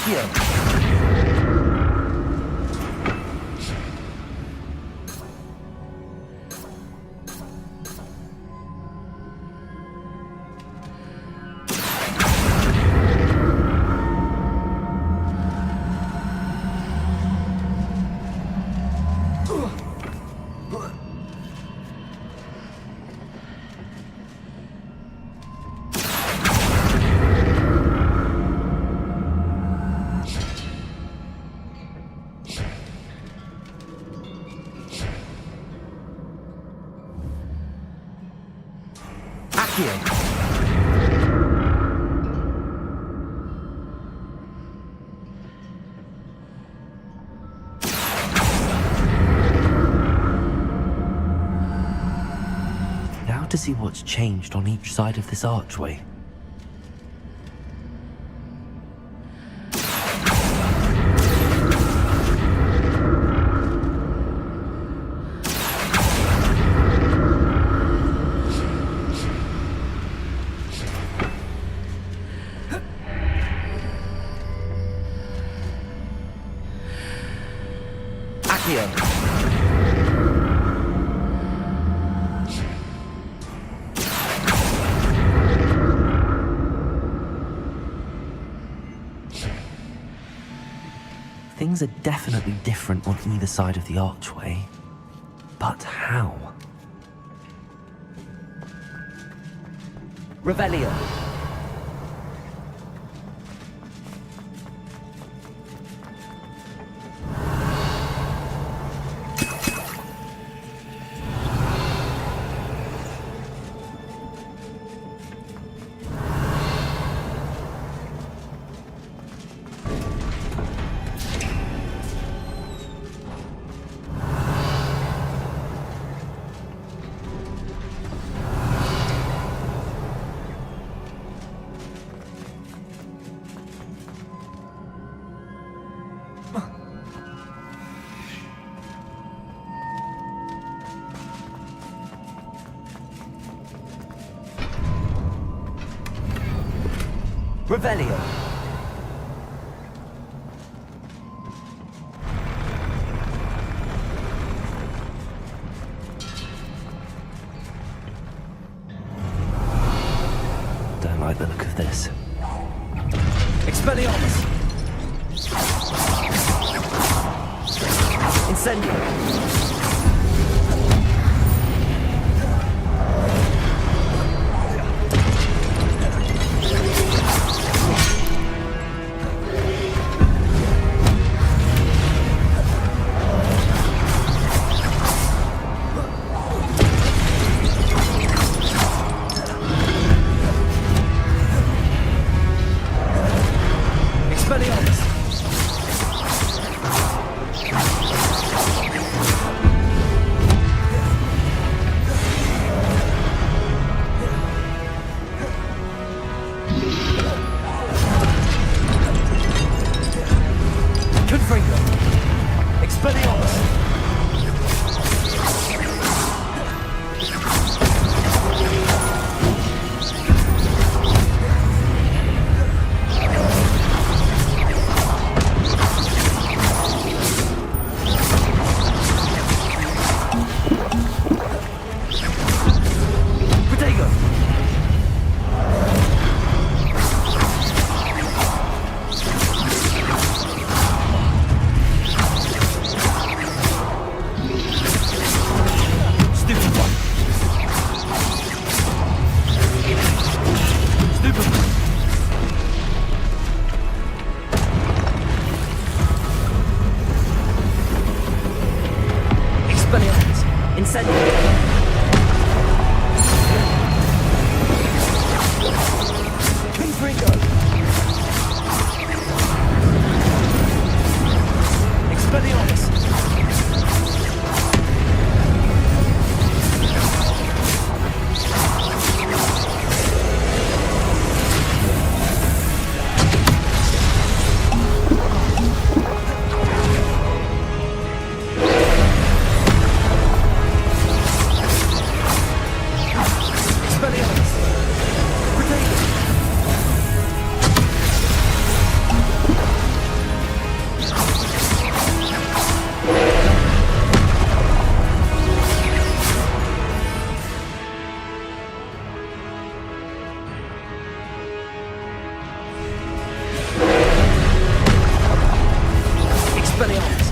Accio. Now to see what's changed on each side of this archway. Things are definitely different on either side of the archway. But how? Revelio. Revelio. Don't like the look of this. Expelliarmus. Incendio. Expelliarmus!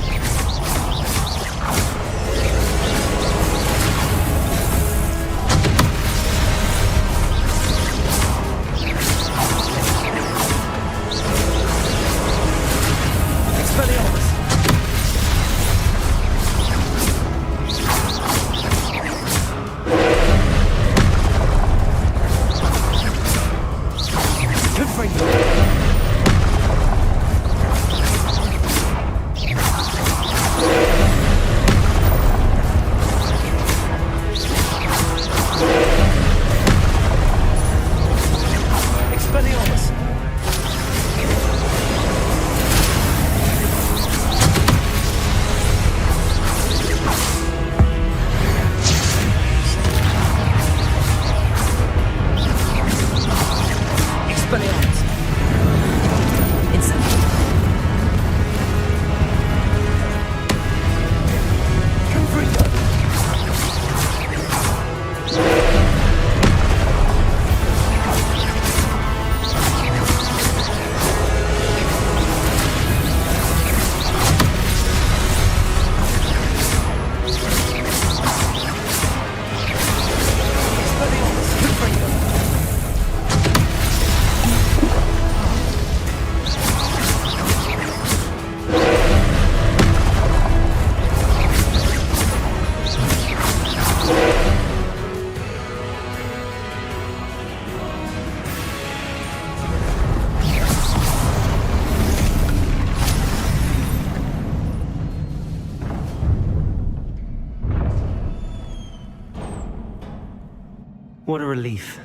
What a relief.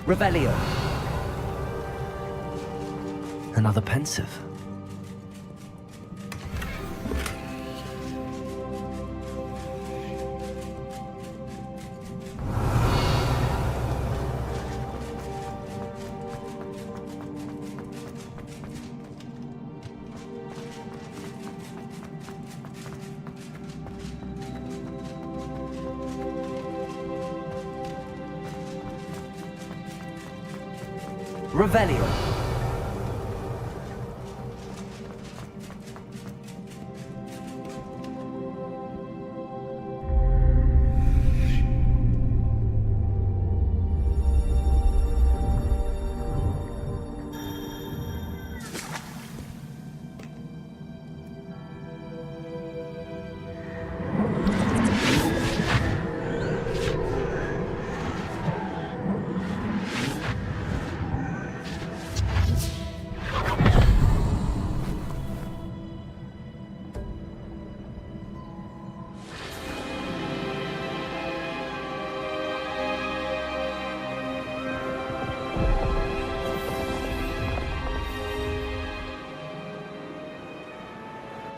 Revelio. Another pensive. Revelio.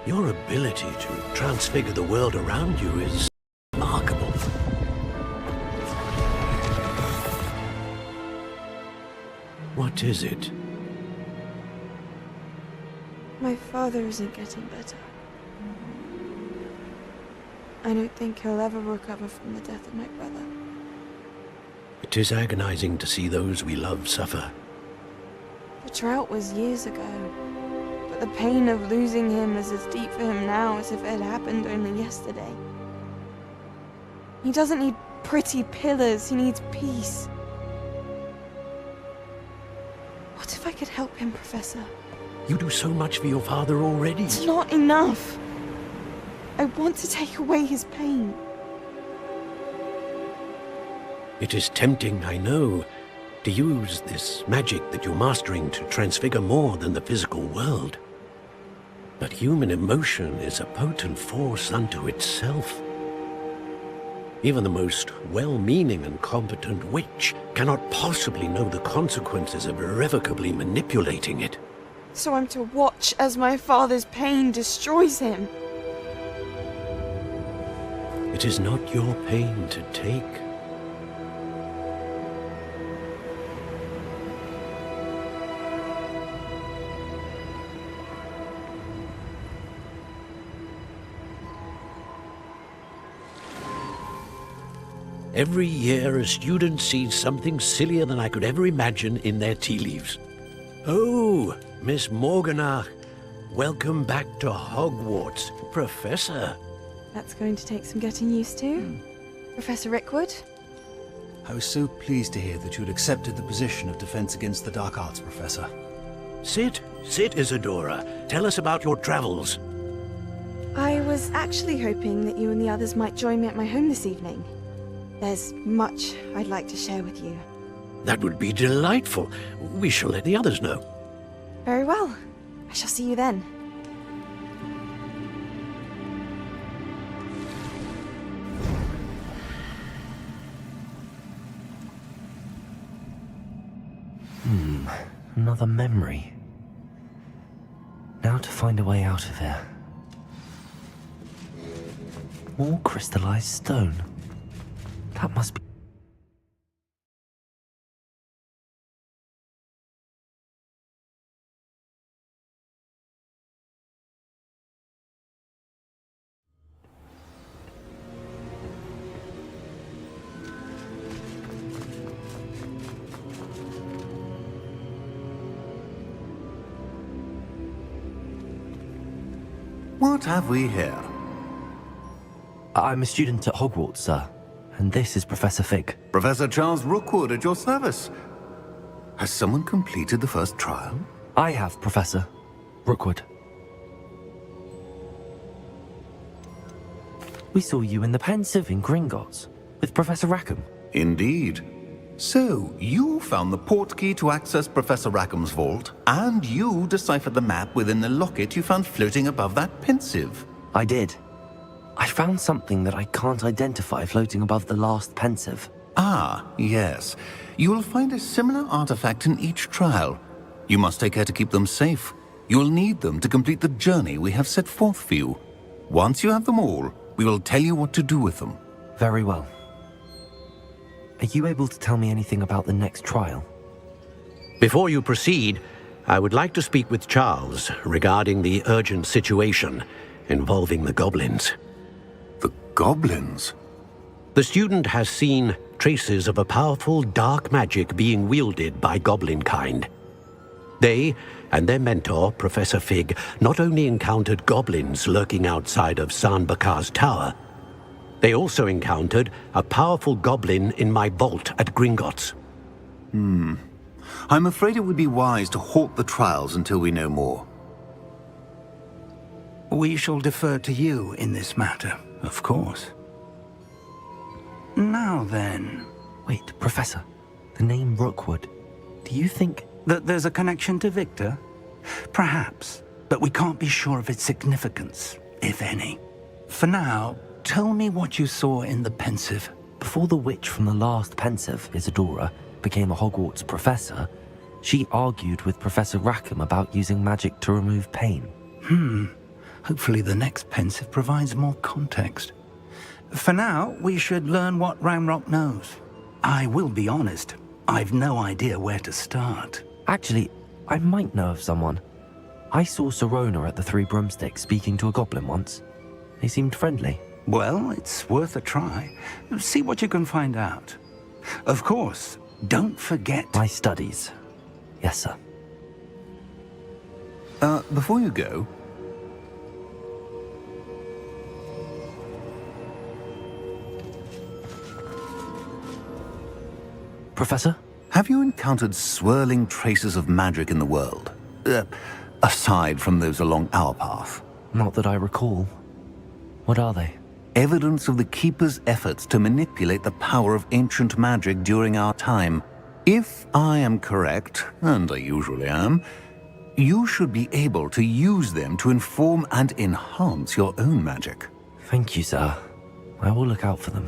Your ability to transfigure the world around you is remarkable. What is it? My father isn't getting better. I don't think he'll ever recover from the death of my brother. It is agonizing to see those we love suffer. The drought was years ago, but the pain of losing him is as deep for him now as if it had happened only yesterday. He doesn't need pretty pillars, he needs peace. What if I could help him, Professor? You do so much for your father already. It's not enough. I want to take away his pain. It is tempting, I know, to use this magic that you're mastering to transfigure more than the physical world. But human emotion is a potent force unto itself. Even the most well-meaning and competent witch cannot possibly know the consequences of irrevocably manipulating it. So I'm to watch as my father's pain destroys him. It is not your pain to take. Every year, a student sees something sillier than I could ever imagine in their tea leaves. Oh, Miss Morganach, welcome back to Hogwarts, Professor. That's going to take some getting used to. Professor Rickwood? I was so pleased to hear that you'd accepted the position of Defense Against the Dark Arts, Professor. Sit, Isadora. Tell us about your travels. I was actually hoping that you and the others might join me at my home this evening. There's much I'd like to share with you. That would be delightful. We shall let the others know. Very well. I shall see you then. Another memory. Now to find a way out of here. More crystallized stone. That must be... What have we here? I'm a student at Hogwarts, sir. And this is Professor Fig. Professor Charles Rookwood at your service. Has someone completed the first trial? I have, Professor Rookwood. We saw you in the Pensive in Gringotts with Professor Rackham. Indeed. So, you found the portkey to access Professor Rackham's vault, and you deciphered the map within the locket you found floating above that Pensive. I did. I found something that I can't identify floating above the last Pensive. Ah, yes. You will find a similar artifact in each trial. You must take care to keep them safe. You will need them to complete the journey we have set forth for you. Once you have them all, we will tell you what to do with them. Very well. Are you able to tell me anything about the next trial? Before you proceed, I would like to speak with Charles regarding the urgent situation involving the goblins. The goblins? The student has seen traces of a powerful dark magic being wielded by goblin kind. They and their mentor, Professor Fig, not only encountered goblins lurking outside of Sanbakar's tower, they also encountered a powerful goblin in my vault at Gringotts. I'm afraid it would be wise to halt the trials until we know more. We shall defer to you in this matter, of course. Now then... Wait, Professor. The name Rookwood. Do you think... that there's a connection to Victor? Perhaps, but we can't be sure of its significance, if any. For now, tell me what you saw in the Pensive. Before the witch from the last Pensive, Isadora, became a Hogwarts professor, she argued with Professor Rackham about using magic to remove pain. Hopefully the next Pensive provides more context. For now, we should learn what Ramrock knows. I will be honest, I've no idea where to start. Actually, I might know of someone. I saw Serona at the Three Broomsticks speaking to a goblin once. They seemed friendly. Well, it's worth a try. See what you can find out. Of course, don't forget... My studies. Yes, sir. Before you go... Professor? Have you encountered swirling traces of magic in the world? Aside from those along our path? Not that I recall. What are they? Evidence of the Keeper's efforts to manipulate the power of ancient magic during our time. If I am correct, and I usually am, you should be able to use them to inform and enhance your own magic. Thank you, sir. I will look out for them.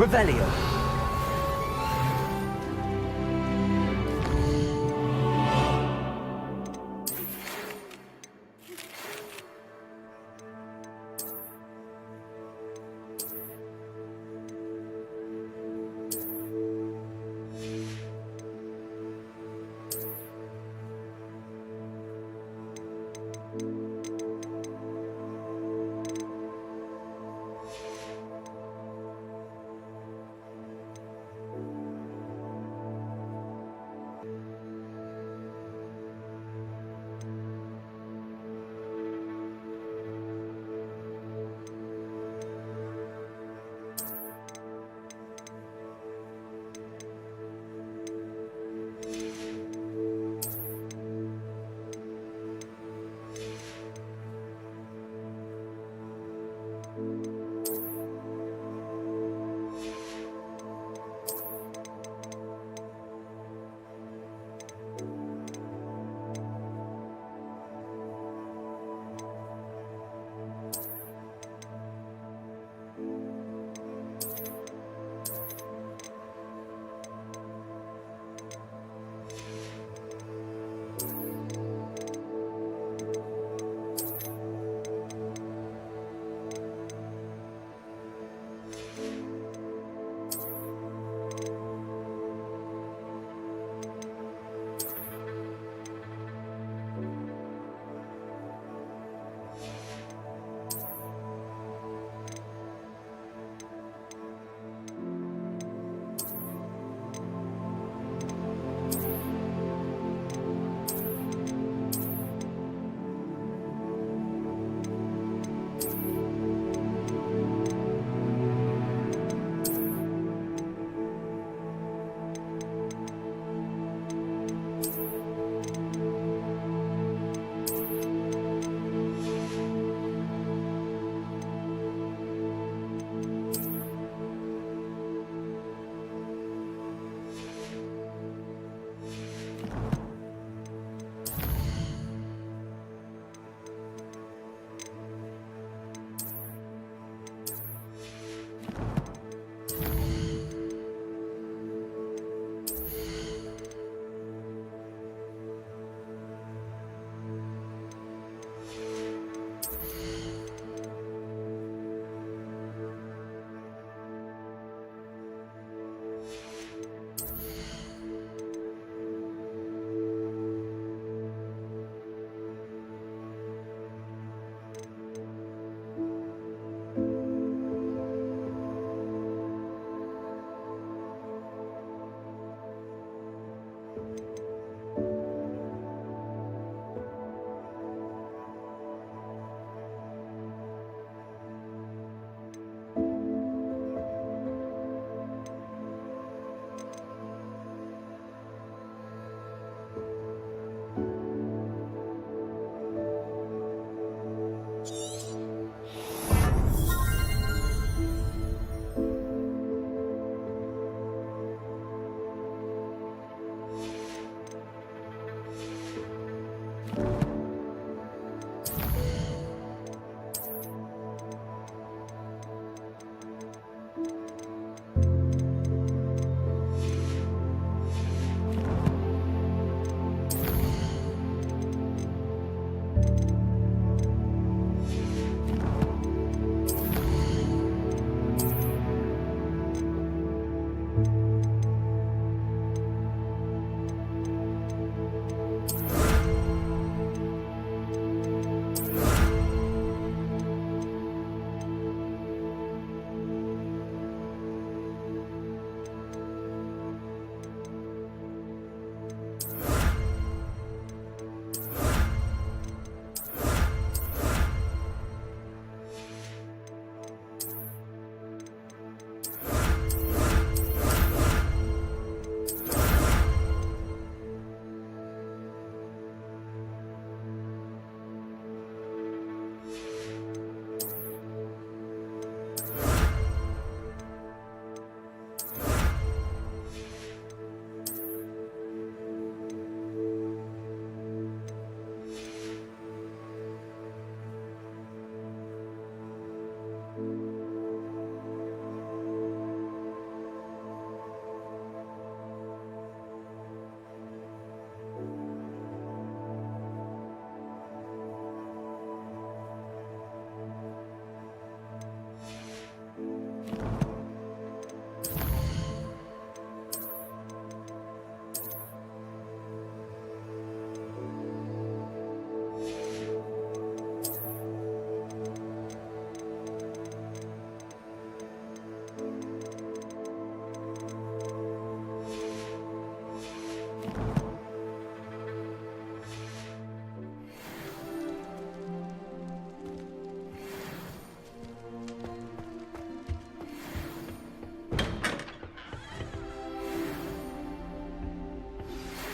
Revelio.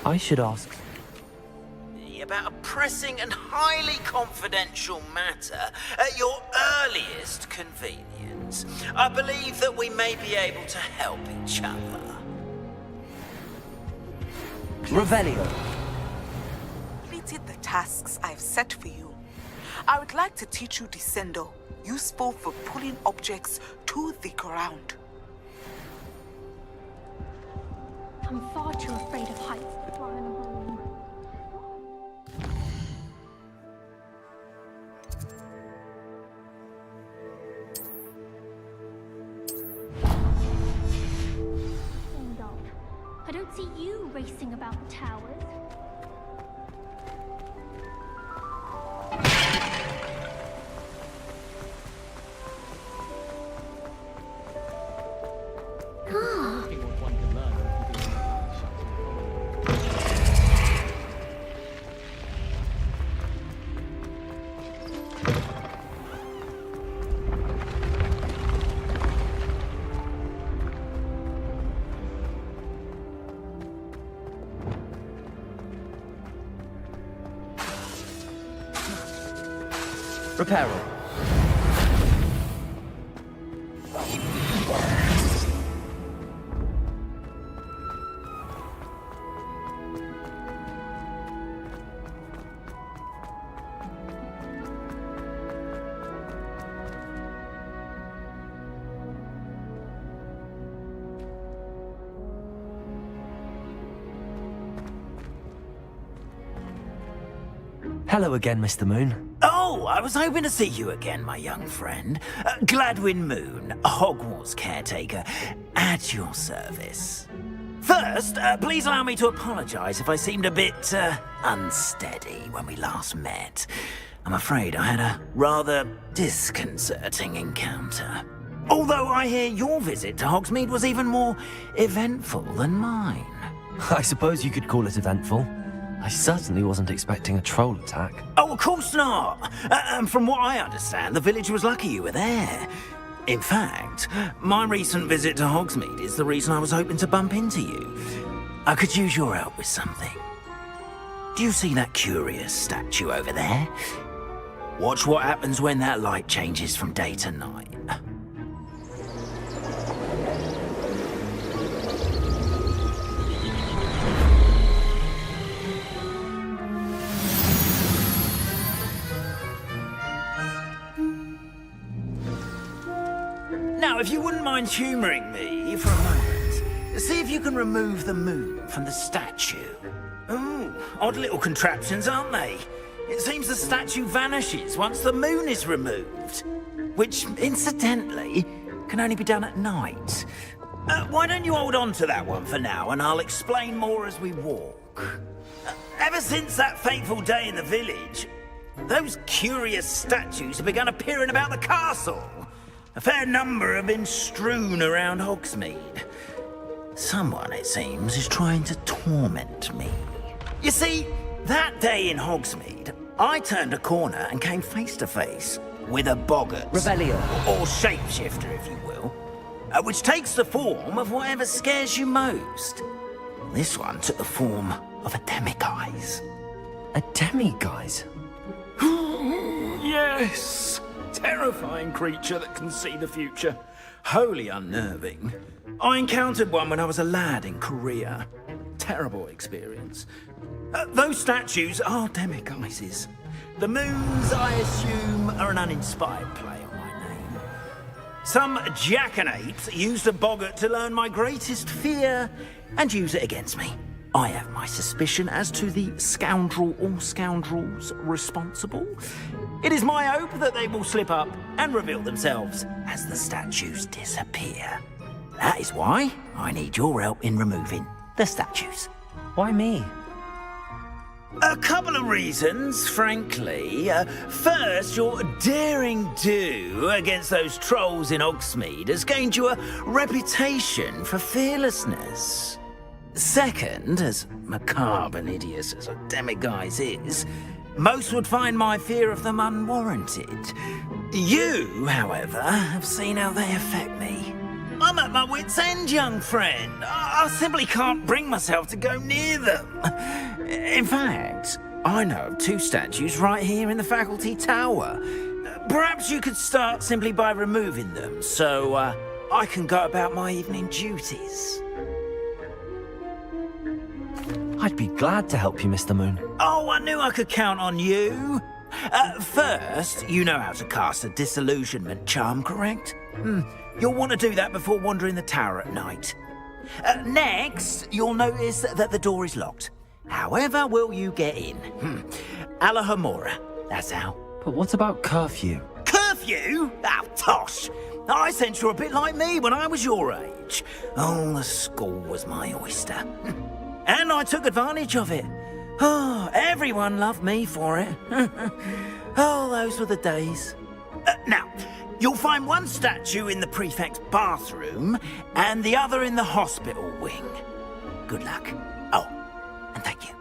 I should ask. About a pressing and highly confidential matter at your earliest convenience. I believe that we may be able to help each other. Revelio. Completed the tasks I've set for you. I would like to teach you Descendo, useful for pulling objects to the ground. I'm far too afraid of heights to fly in a balloon. I don't see you racing about the towers. Reparo. Hello again, Mr. Moon. Oh, I was hoping to see you again, my young friend. Gladwin Moon, Hogwarts caretaker, at your service. First, please allow me to apologize if I seemed a bit, unsteady when we last met. I'm afraid I had a rather disconcerting encounter. Although I hear your visit to Hogsmeade was even more eventful than mine. I suppose you could call it eventful. I certainly wasn't expecting a troll attack. Oh, of course not. And from what I understand, the village was lucky you were there. In fact, my recent visit to Hogsmeade is the reason I was hoping to bump into you. I could use your help with something. Do you see that curious statue over there? Watch what happens when that light changes from day to night. Now, if you wouldn't mind humouring me for a moment, see if you can remove the moon from the statue. Ooh, odd little contraptions, aren't they? It seems the statue vanishes once the moon is removed. Which, incidentally, can only be done at night. Why don't you hold on to that one for now, and I'll explain more as we walk. Ever since that fateful day in the village, those curious statues have begun appearing about the castle. A fair number have been strewn around Hogsmeade. Someone, it seems, is trying to torment me. You see, that day in Hogsmeade, I turned a corner and came face to face with a boggart. Revelio. Or shapeshifter, if you will. Which takes the form of whatever scares you most. This one took the form of a demiguise. A demiguise? Yes! Terrifying creature that can see the future. Wholly unnerving. I encountered one when I was a lad in Korea. Terrible experience. Those statues are demiguises. The moons, I assume, are an uninspired play on my name. Some jackanapes used a boggart to learn my greatest fear and use it against me. I have my suspicion as to the scoundrel or scoundrels responsible. It is my hope that they will slip up and reveal themselves as the statues disappear. That is why I need your help in removing the statues. Why me? A couple of reasons, frankly. First, your daring do against those trolls in Hogsmeade has gained you a reputation for fearlessness. Second, as macabre and hideous as a demiguise is, most would find my fear of them unwarranted. You, however, have seen how they affect me. I'm at my wit's end, young friend. I simply can't bring myself to go near them. In fact, I know of 2 statues right here in the faculty tower. Perhaps you could start simply by removing them, so I can go about my evening duties. I'd be glad to help you, Mr. Moon. Oh, I knew I could count on you. First, you know how to cast a disillusionment charm, correct? You'll want to do that before wandering the tower at night. Next, you'll notice that the door is locked. However will you get in? Alahomora, that's how. But what about curfew? Curfew? Oh, tosh. I sense you're a bit like me when I was your age. Oh, the school was my oyster. And I took advantage of it. Oh, everyone loved me for it. Oh, those were the days. Now, you'll find one statue in the prefect's bathroom and the other in the hospital wing. Good luck. Oh, and thank you.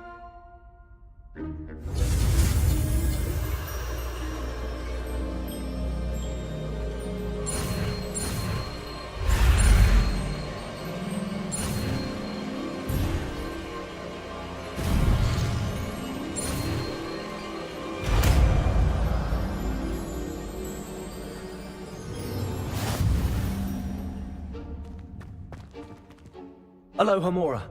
Alohomora.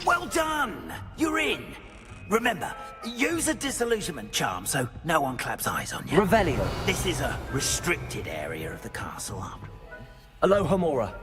Well done! You're in. Remember, use a disillusionment charm so no one claps eyes on you. Revelio. This is a restricted area of the castle. Alohomora.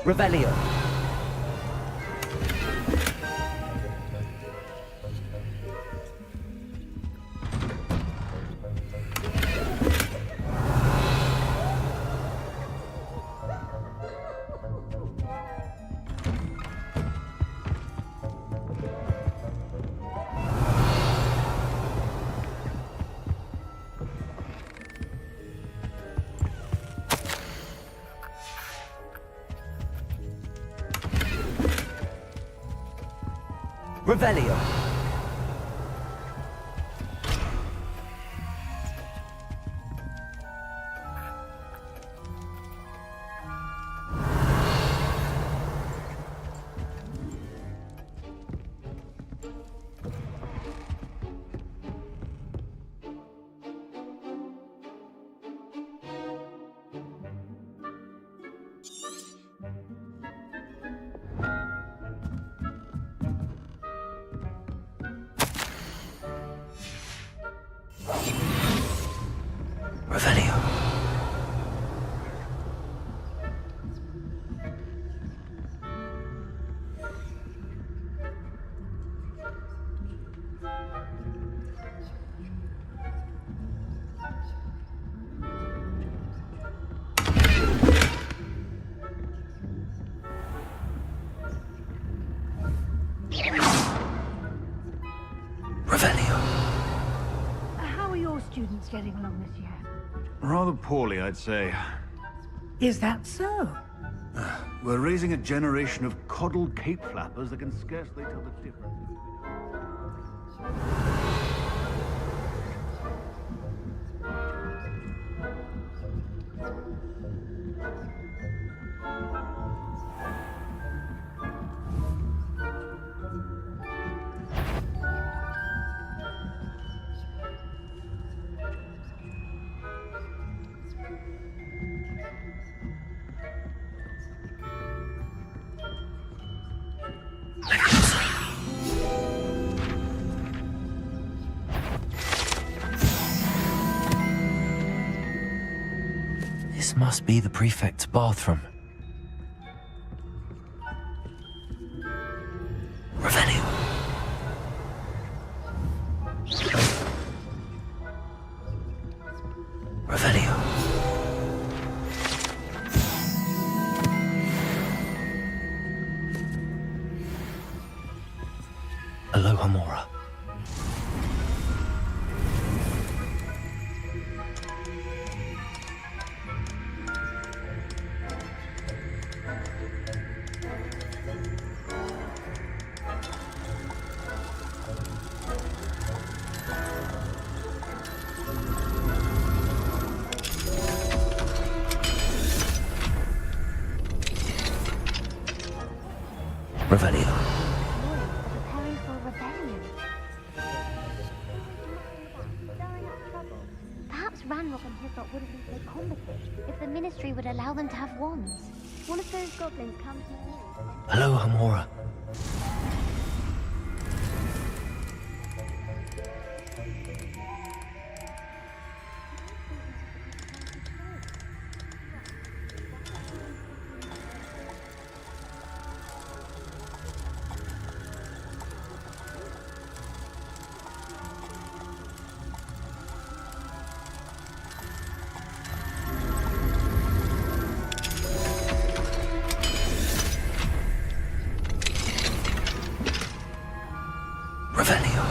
Revelio. Revelio. Revelio. Revelio. How are your students getting along this year? Rather poorly, I'd say. Is that so? We're raising a generation of coddled cape flappers that can scarcely tell the difference between... This must be the prefect's bathroom. Revelio. Revelio. Aloha Mora. Revelio. Preparing for a rebellion. Stirring up trouble. Perhaps Ranrock and his lot wouldn't be so combative if the Ministry would allow them to have wands. One of those goblins comes to Aloha Mora. Revelio.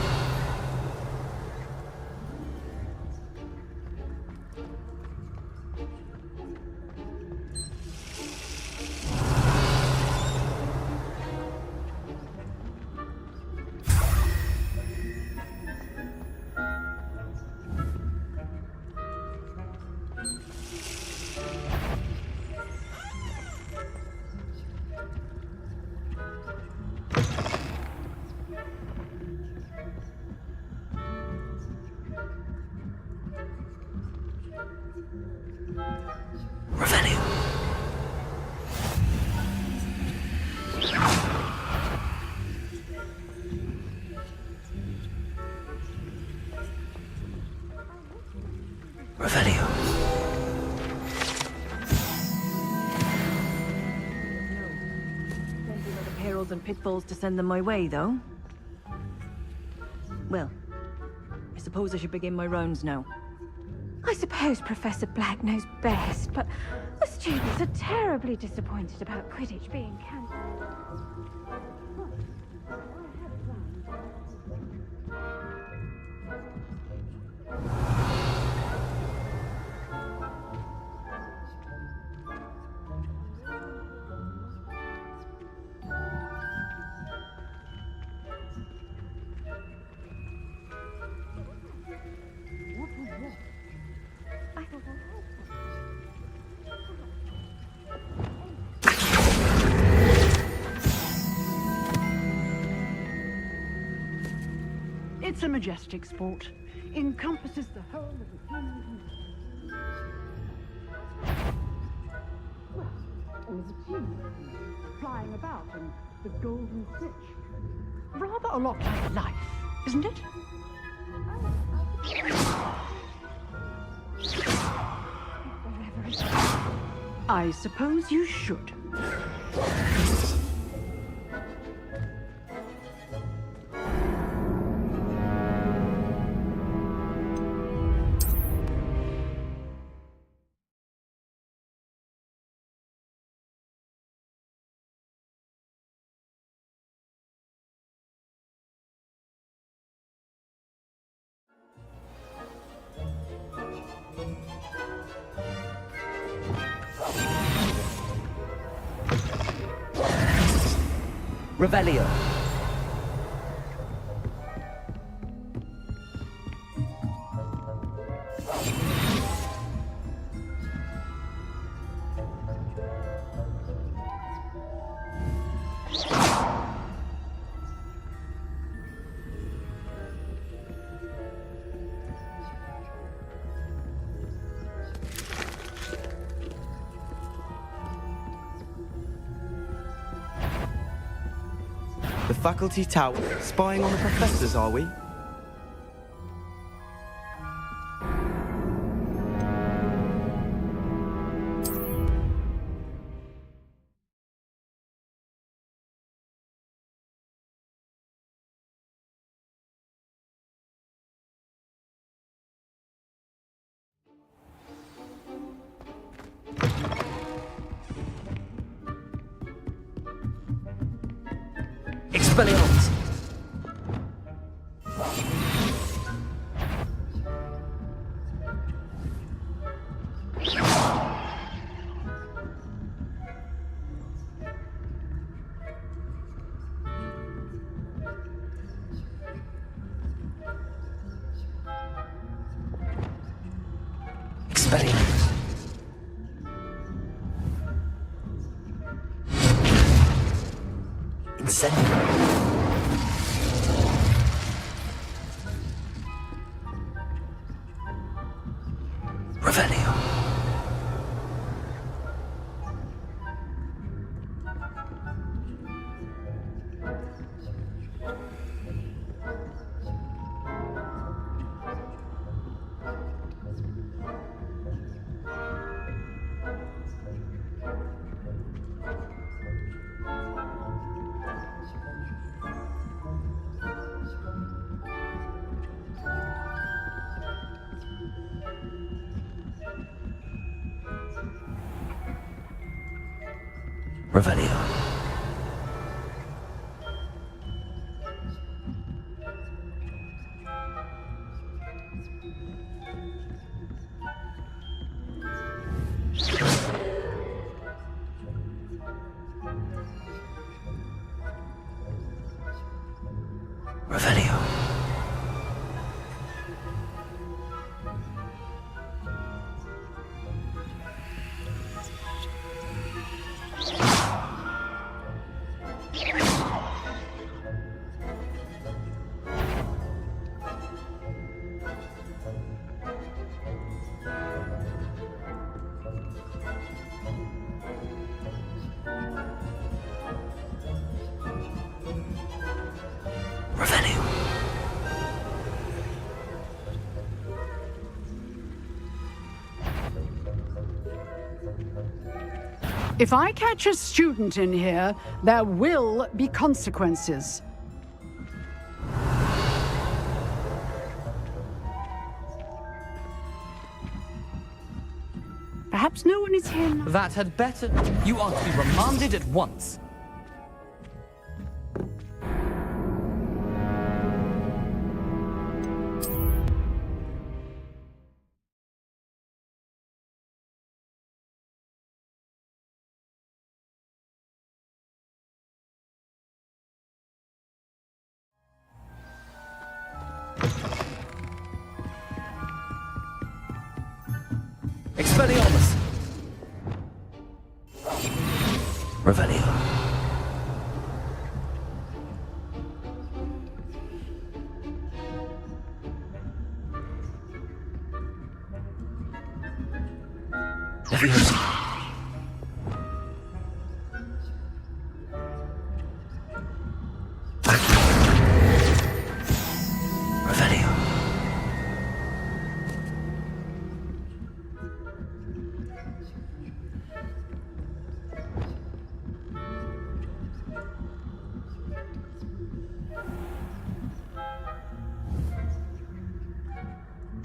Revelio. Revelio. Plenty of other perils and pitfalls to send them my way, though. Well, I suppose I should begin my rounds now. I suppose Professor Black knows best, but the students are terribly disappointed about Quidditch being cancelled. I thought I heard something. It's a majestic sport. Encompasses the whole of the human community. Well, all the team flying about in the golden stitch. Rather a lot like life, isn't it? I suppose you should. Revelio. The faculty tower. Spying on the professors, are we? Expelliarmus. Expelliarmus. Incendio. Revelio. Revelio. Revelio. Revelio. If I catch a student in here, there will be consequences. Perhaps no one is here now. That had better. You are to be remanded at once. Expelliarmus. Revelio. Leviosa. Revelio.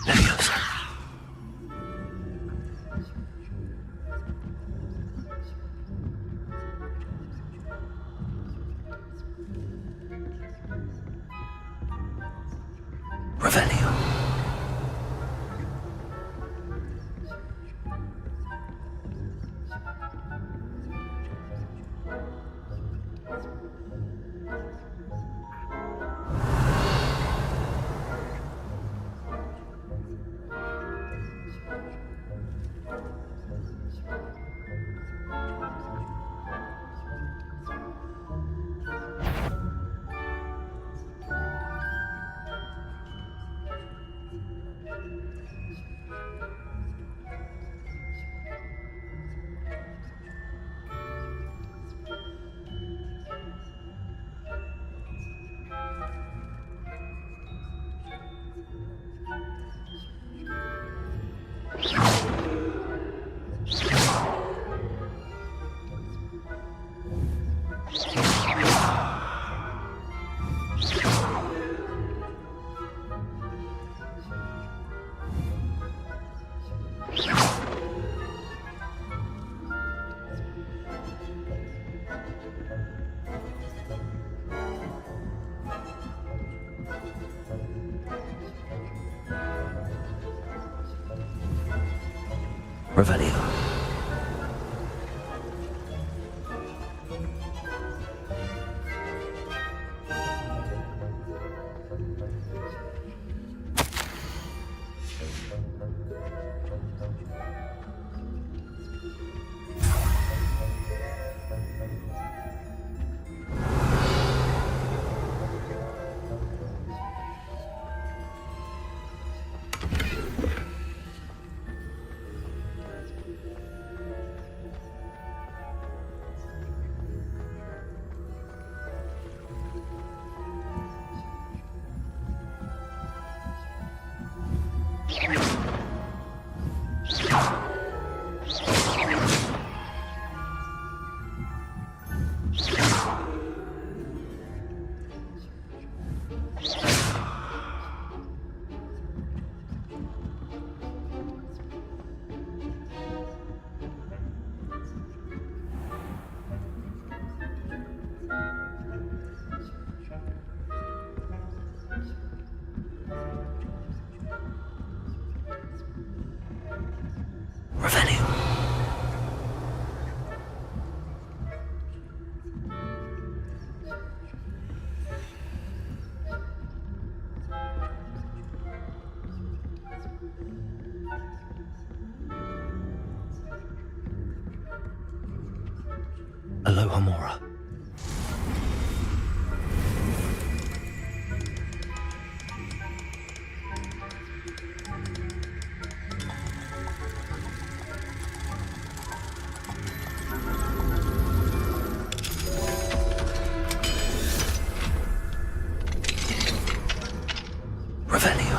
Leviosa. Revelio. Revelio. Revelio. Aloha Mora. Revelio.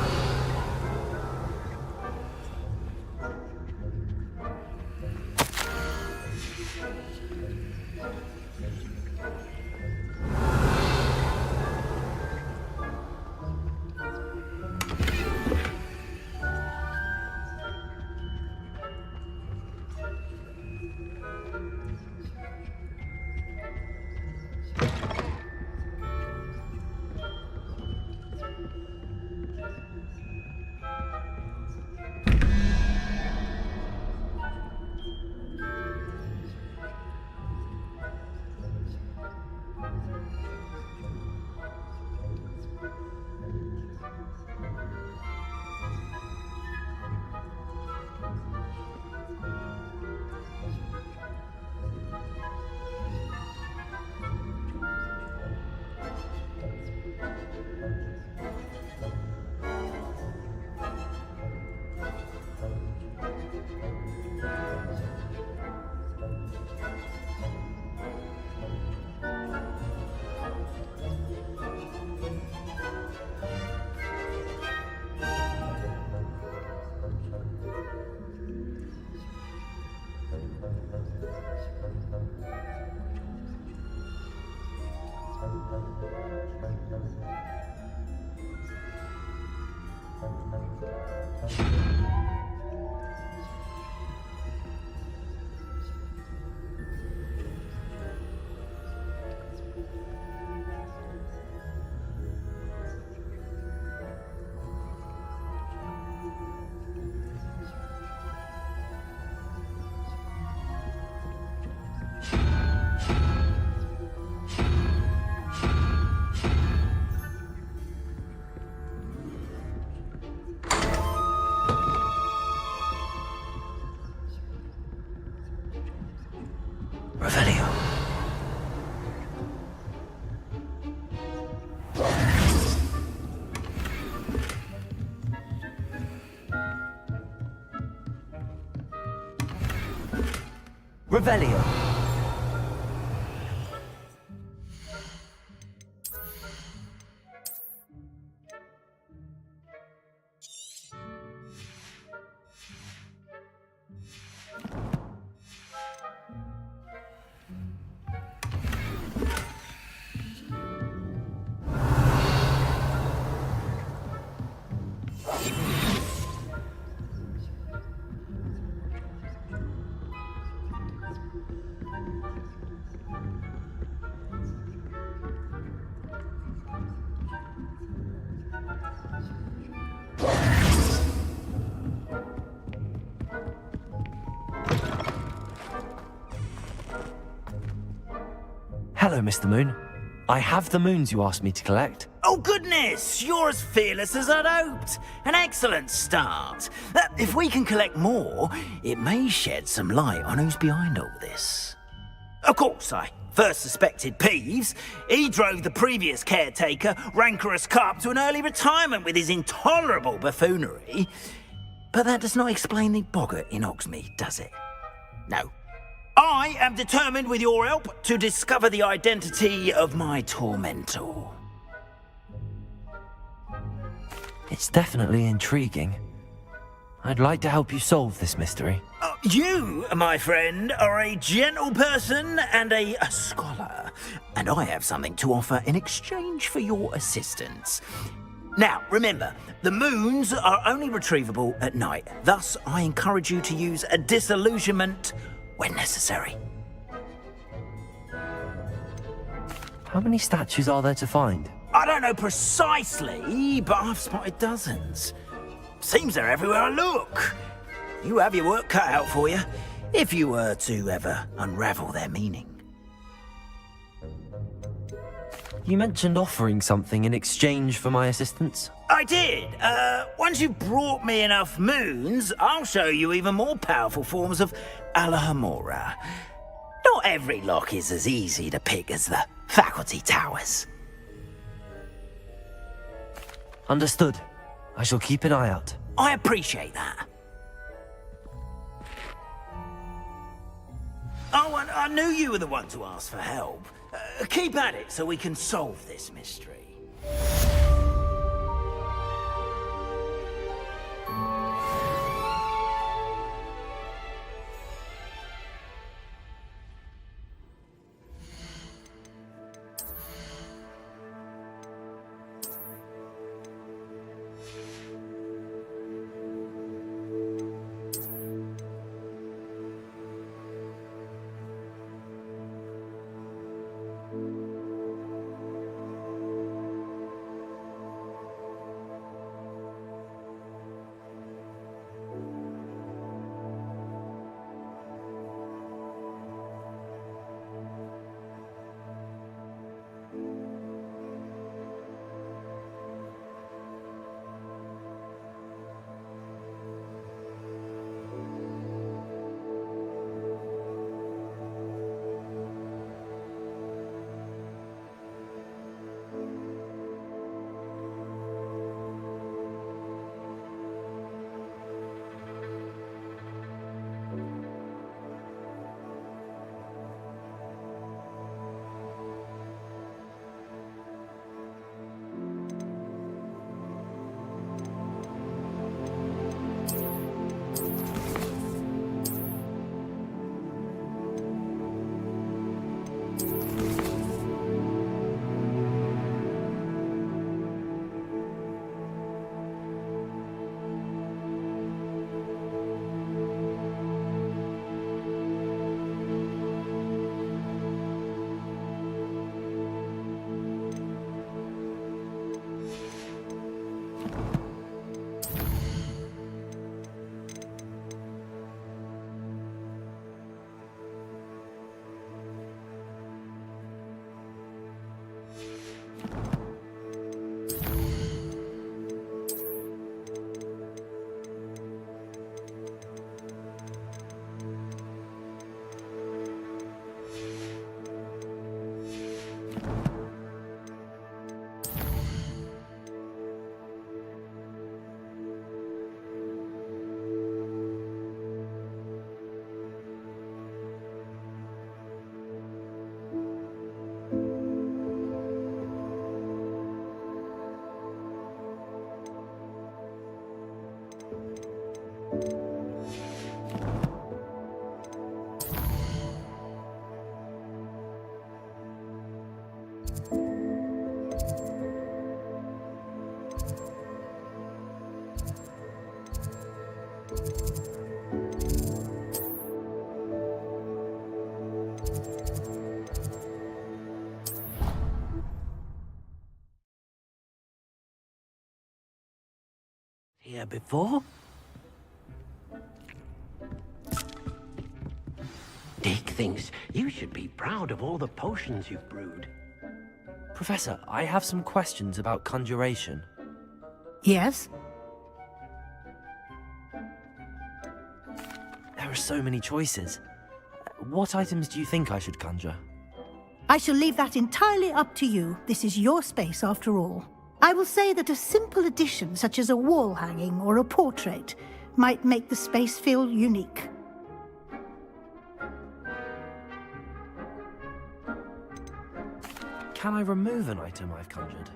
Revelio. Revelio. Hello, Mr. Moon. I have the moons you asked me to collect. Oh, goodness! You're as fearless as I'd hoped. An excellent start. If we can collect more, it may shed some light on who's behind all this. Of course, I first suspected Peeves. He drove the previous caretaker, Rancorous Carp, to an early retirement with his intolerable buffoonery. But that does not explain the boggart in Hogsmeade, does it? No. I am determined, with your help, to discover the identity of my tormentor. It's definitely intriguing. I'd like to help you solve this mystery. You, my friend, are a gentle person and a scholar, and I have something to offer in exchange for your assistance. Now, remember, the moons are only retrievable at night. Thus, I encourage you to use a disillusionment when necessary. How many statues are there to find? I don't know precisely, but I've spotted dozens. Seems they're everywhere I look. You have your work cut out for you, if you were to ever unravel their meaning. You mentioned offering something in exchange for my assistance? I did. Once you've brought me enough moons, I'll show you even more powerful forms of Alohomora. Not every lock is as easy to pick as the faculty towers. Understood. I shall keep an eye out. I appreciate that. Oh, and I knew you were the one to ask for help. Keep at it so we can solve this mystery. Here before? Dig thinks you should be proud of all the potions you've brewed. Professor, I have some questions about conjuration. Yes? There are so many choices. What items do you think I should conjure? I shall leave that entirely up to you. This is your space after all. I will say that a simple addition, such as a wall hanging or a portrait, might make the space feel unique. Can I remove an item I've conjured?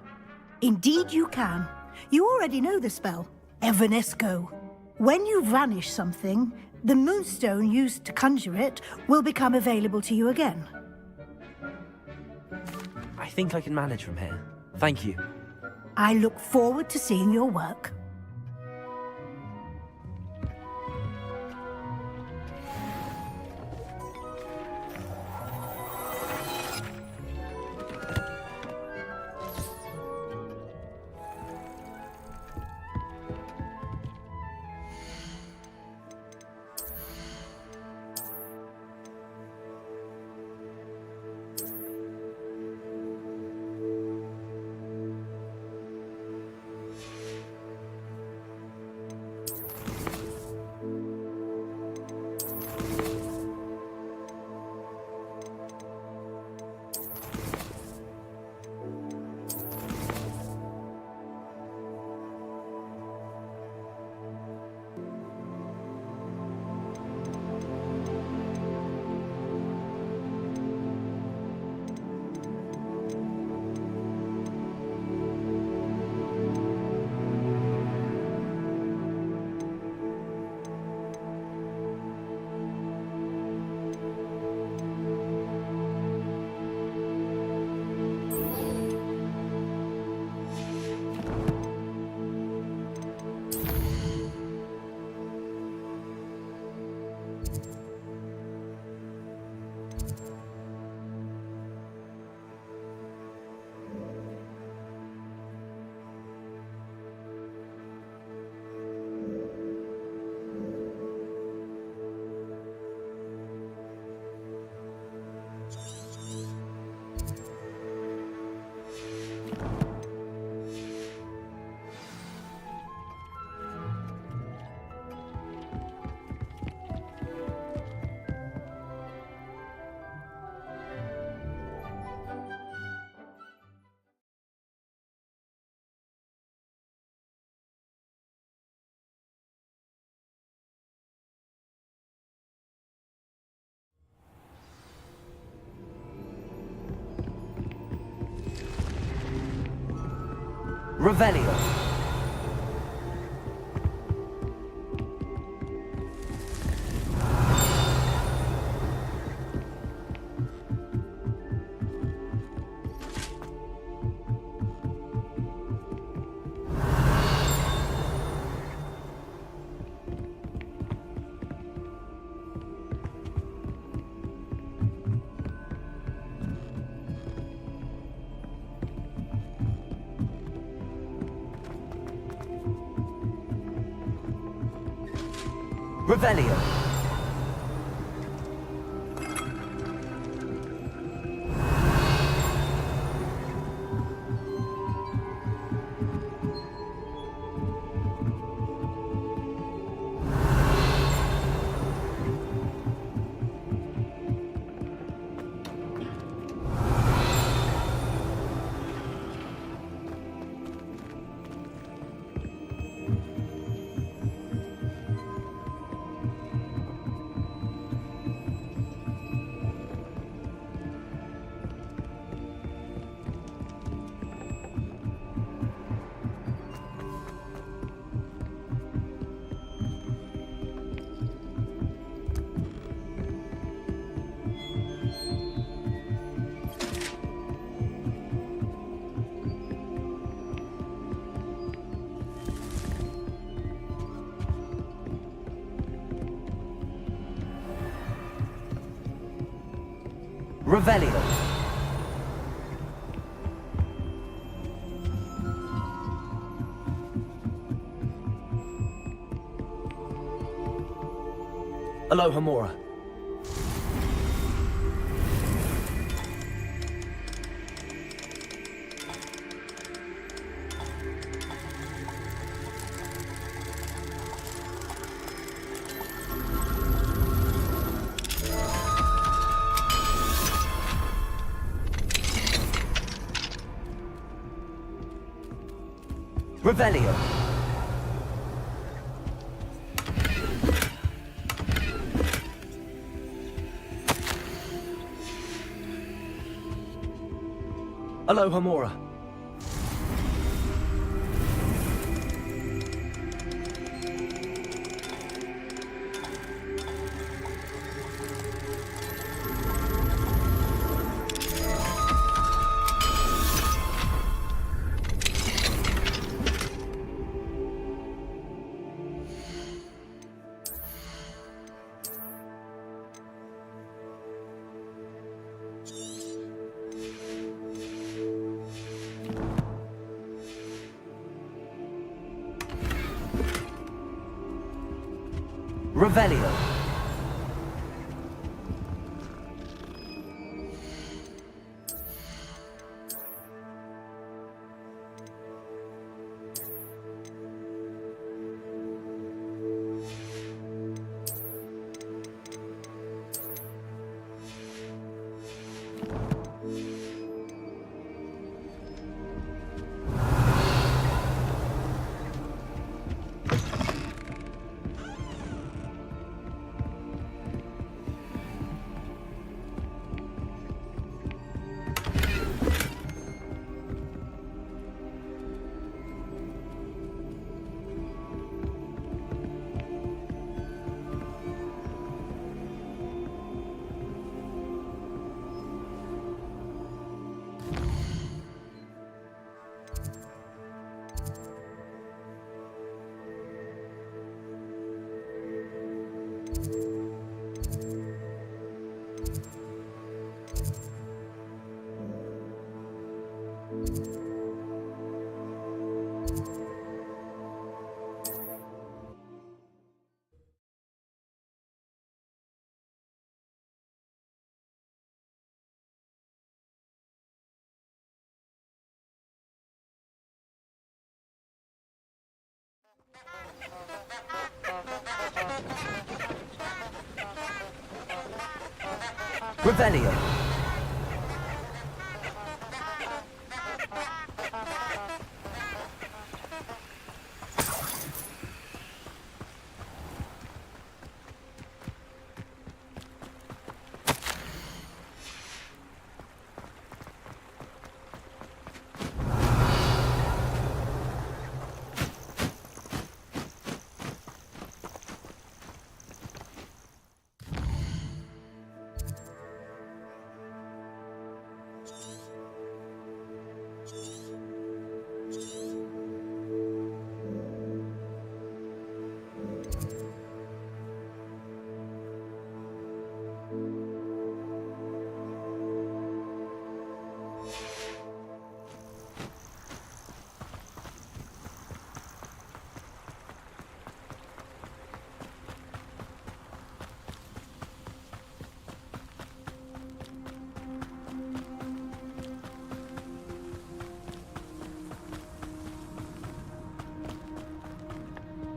Indeed you can. You already know the spell, Evanesco. When you vanish something, the moonstone used to conjure it will become available to you again. I think I can manage from here. Thank you. I look forward to seeing your work. Revelio. Revelio. Revelio. Alohomora. Revelio. Aloha Mora. Revelio. Revelio.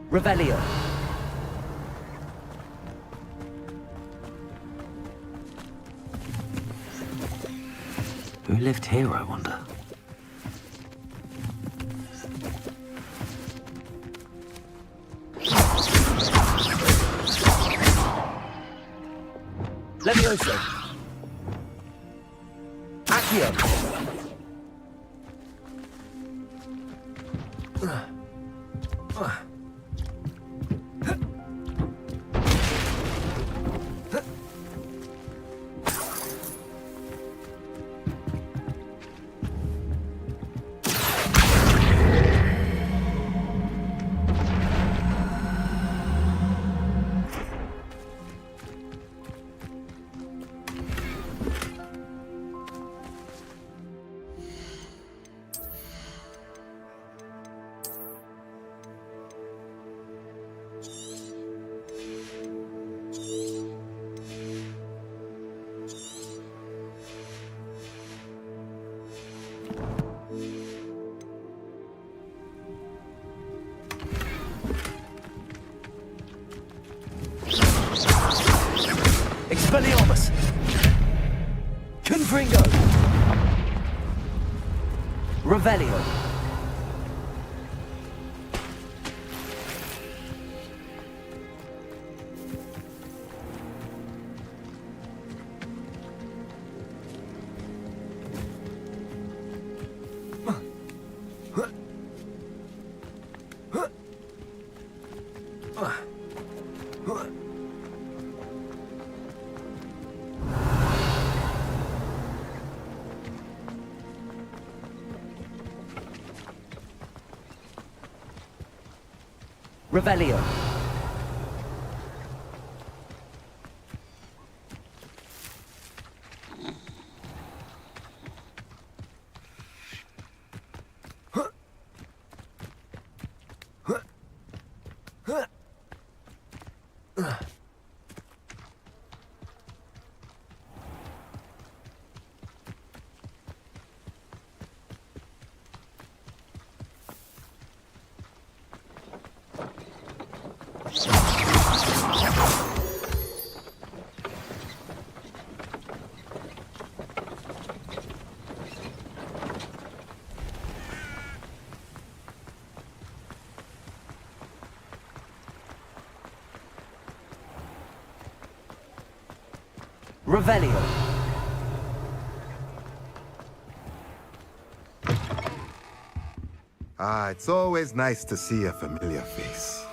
Revelio. Who lived here, I wonder? Levioso. Accio. Expelliarmus! Confringo! Revelio! Revelio. Revelio. Ah, it's always nice to see a familiar face.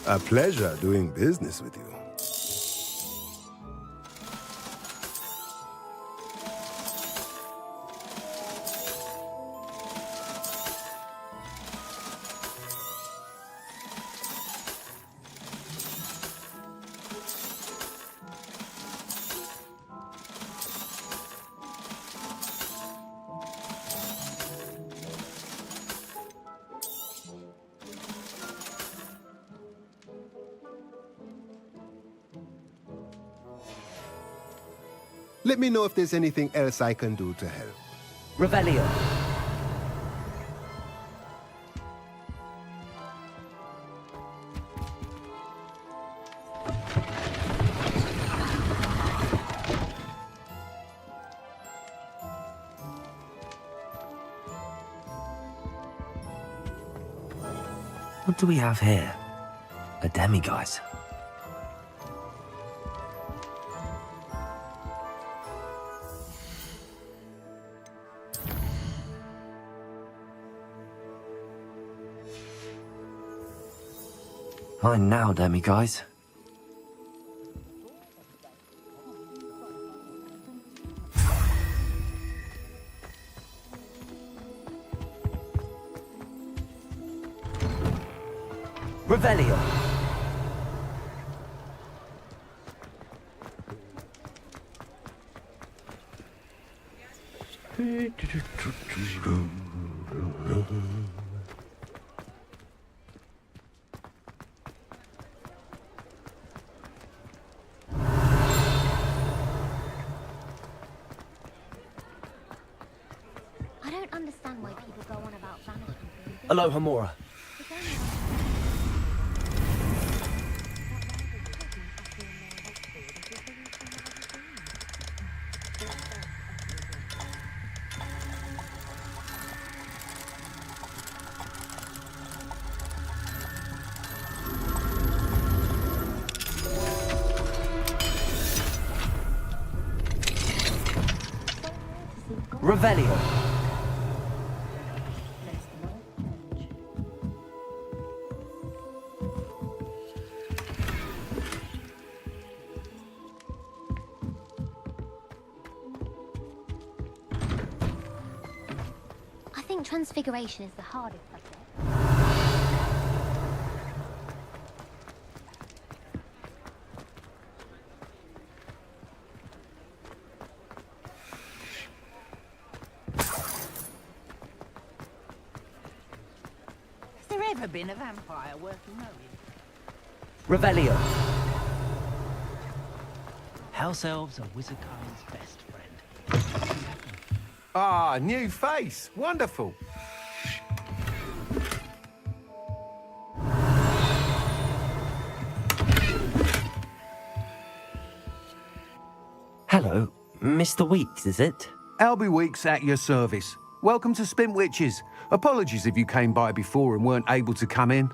A pleasure doing business with you. Let me know if there's anything else I can do to help. Revelio. What do we have here? A demiguise. Fine now, demiguise. Revelio. I don't understand why people go on about vanishing things. Aloha Mora. Revelio. I think transfiguration is the hardest subject. never been a vampire worth knowing. Revelio. House elves are Wizardcoming's best friend. Ah, new face. Wonderful. Hello, Mr. Weeks, is it? Albie Weeks at your service. Welcome to Spintwitches. Apologies if you came by before and weren't able to come in.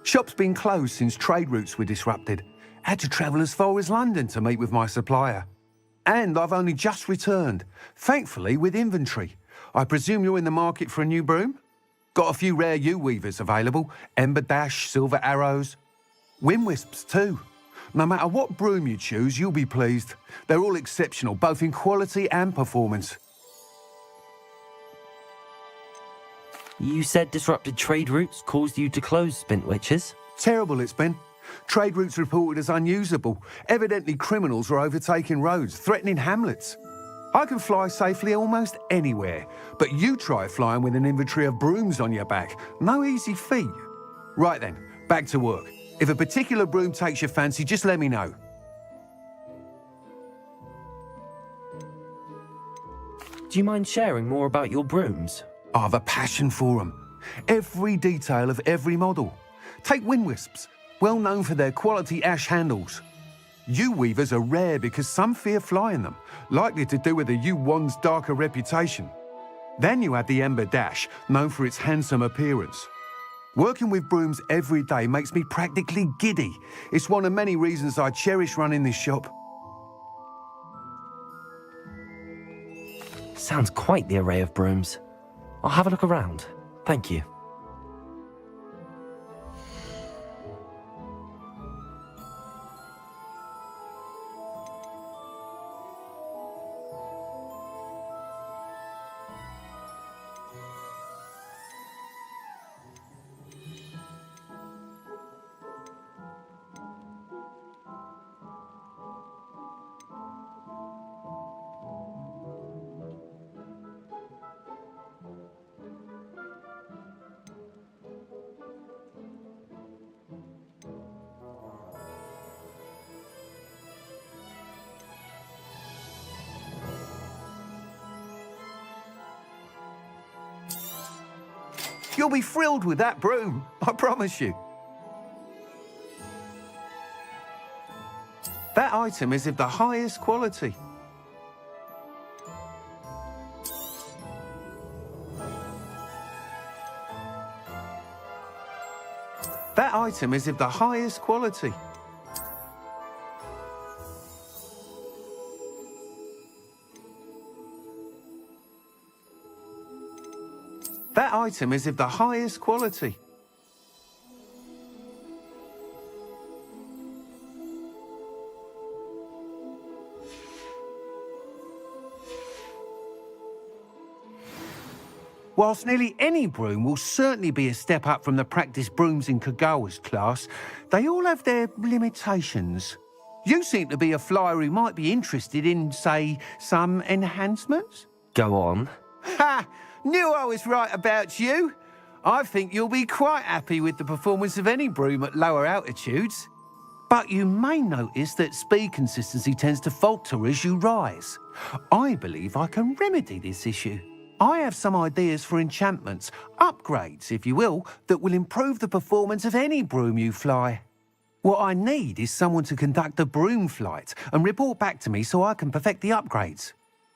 Shop's been closed since trade routes were disrupted. Had to travel as far as London to meet with my supplier. And I've only just returned, thankfully with inventory. I presume you're in the market for a new broom? Got a few rare yew-weavers available. Ember Dash, Silver Arrows. Wind Wisps too. No matter what broom you choose, you'll be pleased. They're all exceptional, both in quality and performance. You said disrupted trade routes caused you to close Spintwitches? Terrible it's been. Trade routes reported as unusable. Evidently criminals were overtaking roads, threatening hamlets. I can fly safely almost anywhere, but you try flying with an inventory of brooms on your back. No easy feat. Right then, back to work. If a particular broom takes your fancy, just let me know. Do you mind sharing more about your brooms? I have a passion for them. Every detail of every model. Take Wind Wisps, well known for their quality ash handles. Yew weavers are rare because some fear flying them, likely to do with the yew wand's darker reputation. Then you add the Ember Dash, known for its handsome appearance. Working with brooms every day makes me practically giddy. It's one of many reasons I cherish running this shop. Sounds quite the array of brooms. I'll have a look around. Thank you. You'll be thrilled with that broom, I promise you. That item is of the highest quality. That item is of the highest quality. That item is of the highest quality. Whilst nearly any broom will certainly be a step up from the practice brooms in Kagawa's class, they all have their limitations. You seem to be a flyer who might be interested in, say, some enhancements? Go on. Ha! Knew I was right about you. I think you'll be quite happy with the performance of any broom at lower altitudes. But you may notice that speed consistency tends to falter as you rise. I believe I can remedy this issue. I have some ideas for enchantments, upgrades, if you will, that will improve the performance of any broom you fly. What I need is someone to conduct a broom flight and report back to me so I can perfect the upgrades.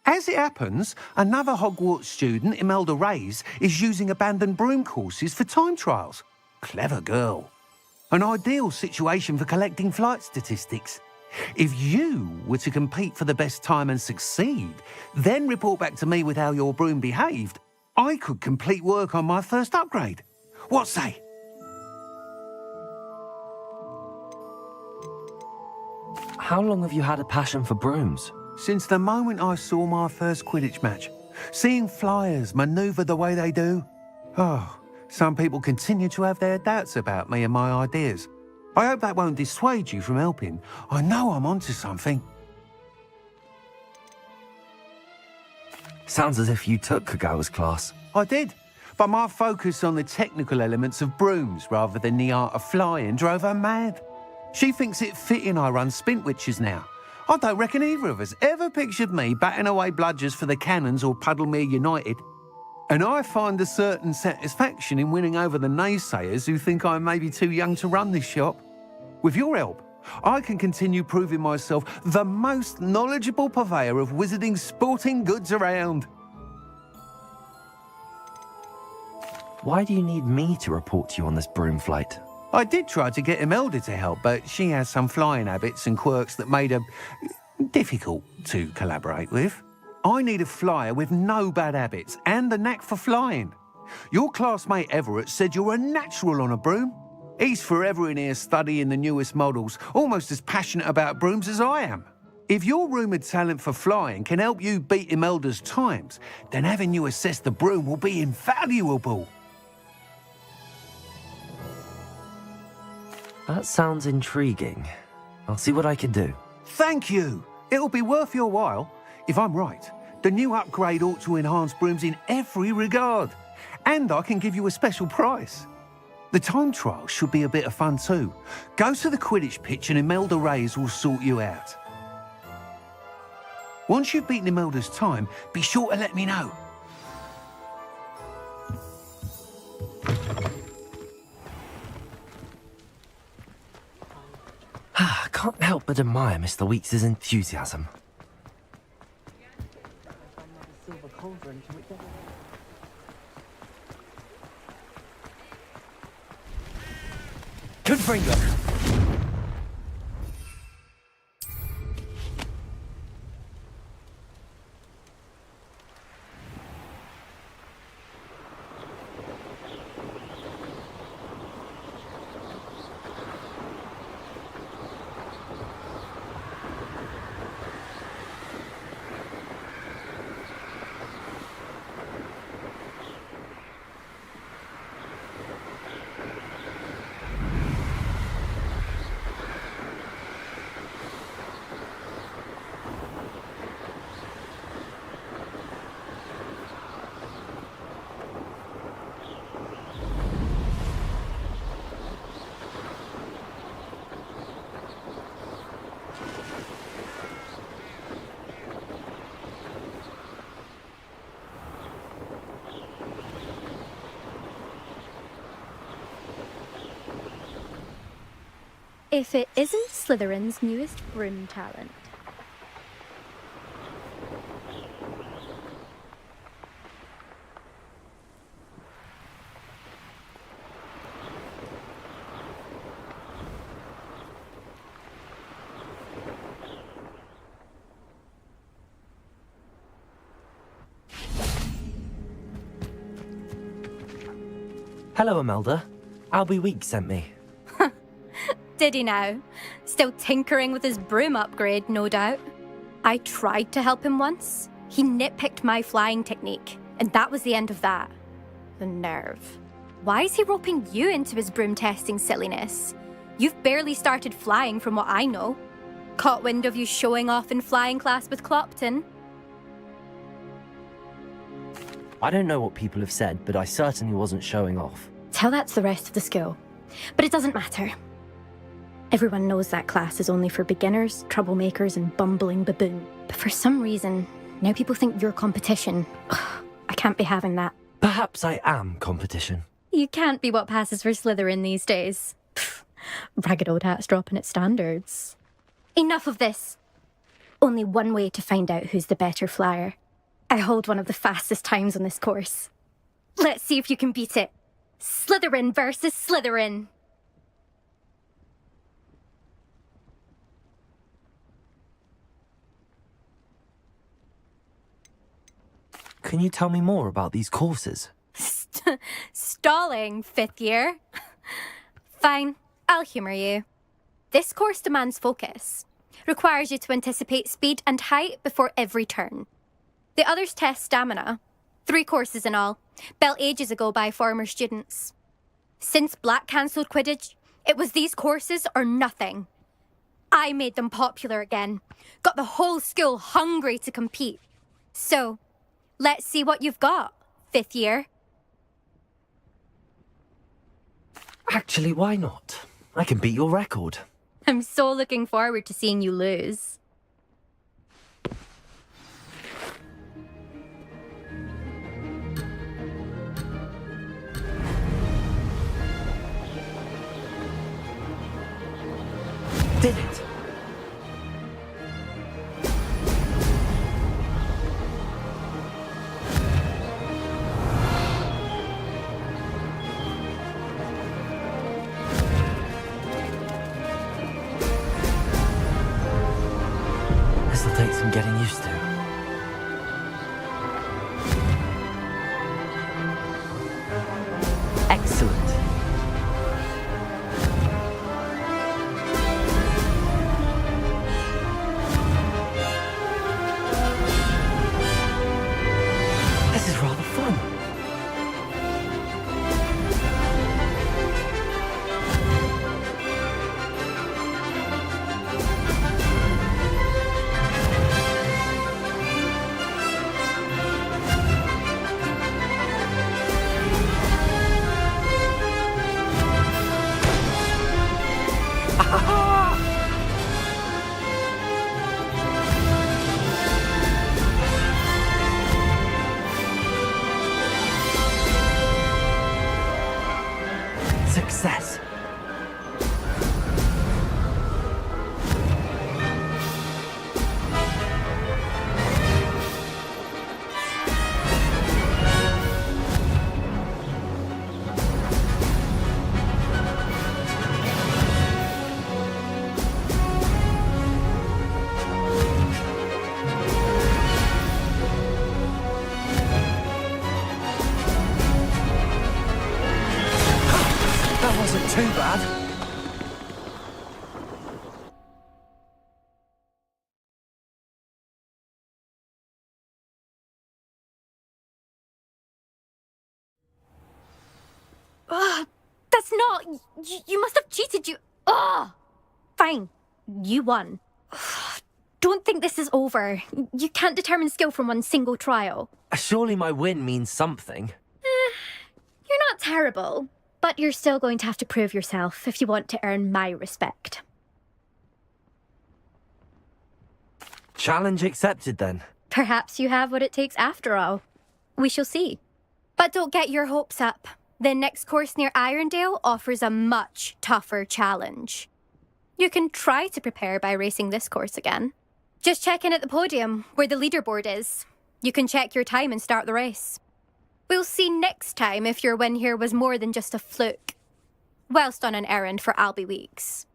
As it happens, another Hogwarts student, Imelda Reyes, is using abandoned broom courses for time trials. Clever girl. An ideal situation for collecting flight statistics. If you were to compete for the best time and succeed, then report back to me with how your broom behaved, I could complete work on my first upgrade. What say? How long have you had a passion for brooms? Since the moment I saw my first Quidditch match. Seeing flyers manoeuvre the way they do. Oh, some people continue to have their doubts about me and my ideas. I hope that won't dissuade you from helping. I know I'm onto something. Sounds as if you took Kagawa's class. I did, but my focus on the technical elements of brooms rather than the art of flying drove her mad. She thinks it fitting I run Spintwitches now. I don't reckon either of us ever pictured me batting away bludgers for the Cannons or Puddlemere United. And I find a certain satisfaction in winning over the naysayers who think I may be too young to run this shop. With your help, I can continue proving myself the most knowledgeable purveyor of wizarding sporting goods around. Why do you need me to report to you on this broom flight? I did try to get Imelda to help, but she has some flying habits and quirks that made her difficult to collaborate with. I need a flyer with no bad habits and the knack for flying. Your classmate Everett said you're a natural on a broom. He's forever in here studying the newest models, almost as passionate about brooms as I am. If your rumoured talent for flying can help you beat Imelda's times, then having you assess the broom will be invaluable. That sounds intriguing. I'll see what I can do. Thank you. It'll be worth your while. If I'm right, the new upgrade ought to enhance brooms in every regard. And I can give you a special price. The time trial should be a bit of fun too. Go to the Quidditch pitch and Imelda Reyes will sort you out. Once you've beaten Imelda's time, be sure to let me know. I can't help but admire Mr. Weeks' enthusiasm. Good for you. If it isn't Slytherin's newest broom talent. Hello, Imelda. Albie Weeks sent me. Did he now? Still tinkering with his broom upgrade, no doubt. I tried to help him once. He nitpicked my flying technique, and that was the end of that. The nerve. Why is he roping you into his broom testing silliness? You've barely started flying from what I know. Caught wind of you showing off in flying class with Clopton? I don't know what people have said, but I certainly wasn't showing off. Tell that to the rest of the school. But it doesn't matter. Everyone knows that class is only for beginners, troublemakers, and bumbling baboon. But for some reason, now people think you're competition. Ugh, I can't be having that. Perhaps I am competition. You can't be what passes for Slytherin these days. Pfft, ragged old hat's dropping its standards. Enough of this. Only one way to find out who's the better flyer. I hold one of the fastest times on this course. Let's see if you can beat it. Slytherin versus Slytherin. Can you tell me more about these courses? Stalling, fifth year. Fine, I'll humour you. This course demands focus. Requires you to anticipate speed and height before every turn. The others test stamina. 3 courses in all, built ages ago by former students. Since Black cancelled Quidditch, it was these courses or nothing. I made them popular again. Got the whole school hungry to compete. So, let's see what you've got, fifth year. Actually, why not? I can beat your record. I'm so looking forward to seeing you lose. Did it? This'll take some getting used to. Excellent. This is rather fun. Success. That wasn't too bad. Ugh, that's not... You must have cheated, you... Ugh! Fine. You won. Ugh, don't think this is over. You can't determine skill from one single trial. Surely my win means something. You're not terrible, but you're still going to have to prove yourself if you want to earn my respect. Challenge accepted then. Perhaps you have what it takes after all. We shall see. But don't get your hopes up. The next course near Irondale offers a much tougher challenge. You can try to prepare by racing this course again. Just check in at the podium, where the leaderboard is. You can check your time and start the race. We'll see next time if your win here was more than just a fluke, whilst on an errand for Albie Weeks.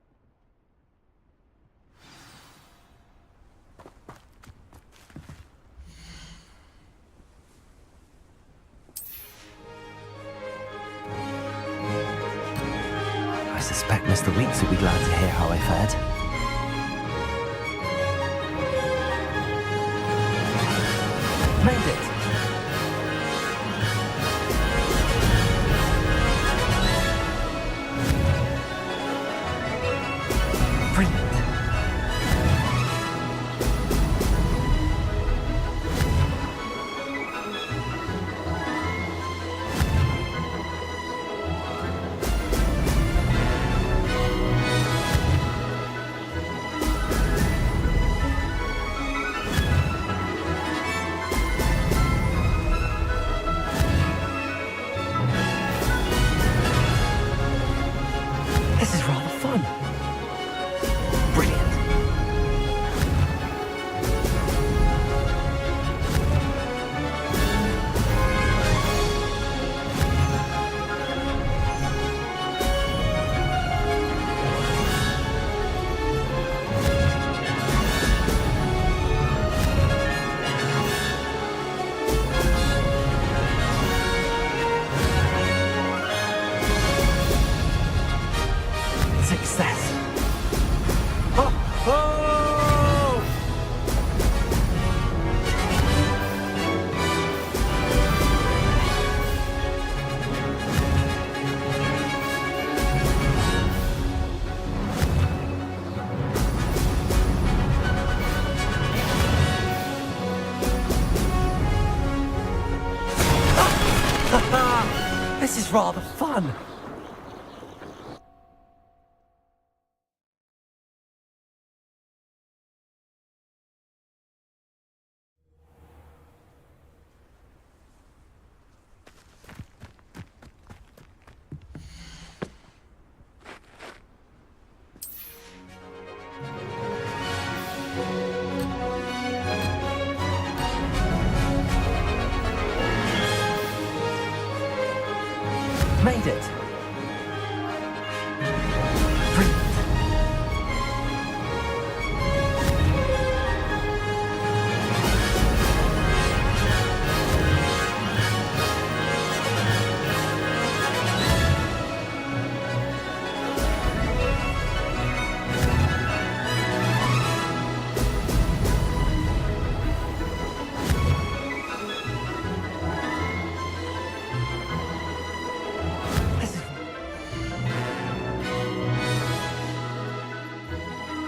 I suspect Mr. Weeks will be glad to hear how I fared. Made it! Brilliant. This is rather fun. Brilliant. Success. Oh, oh! This is rather fun. Made it!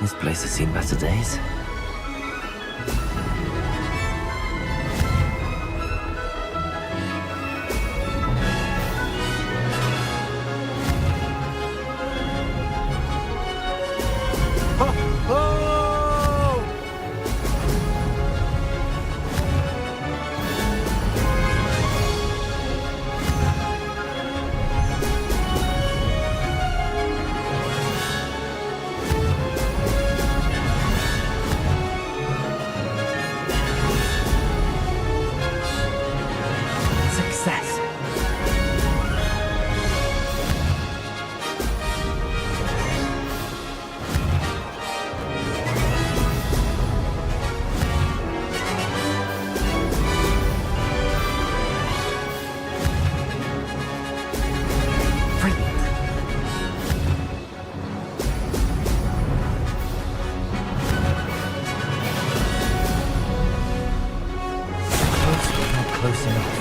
This place has seen better days. Close enough.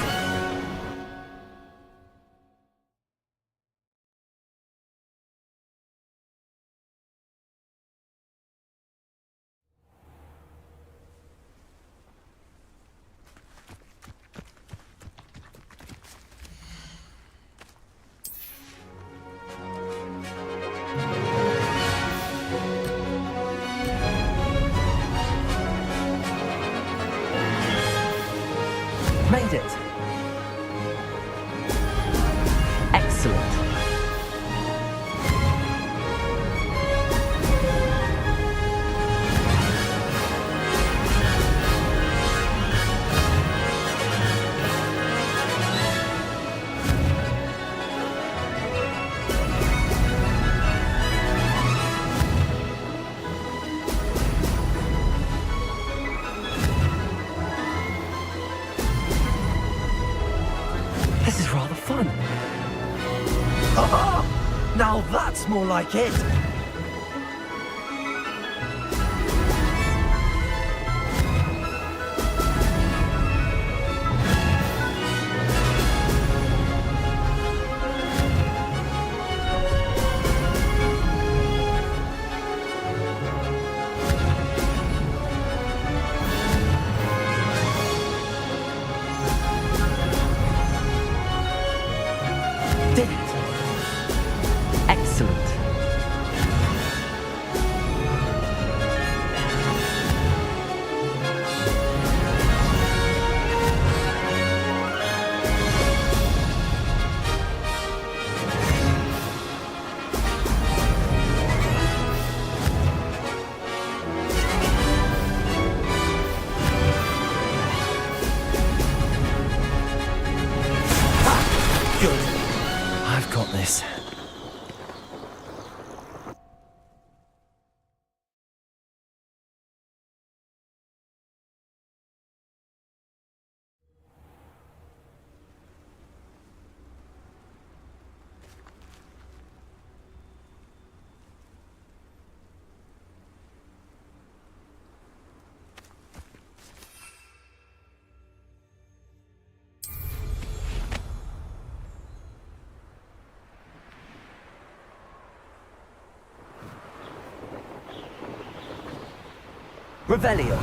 Made it! Excellent. This is rather fun. Ah! Now that's more like it. Did it. Excellent. Good. I've got this. Revelio.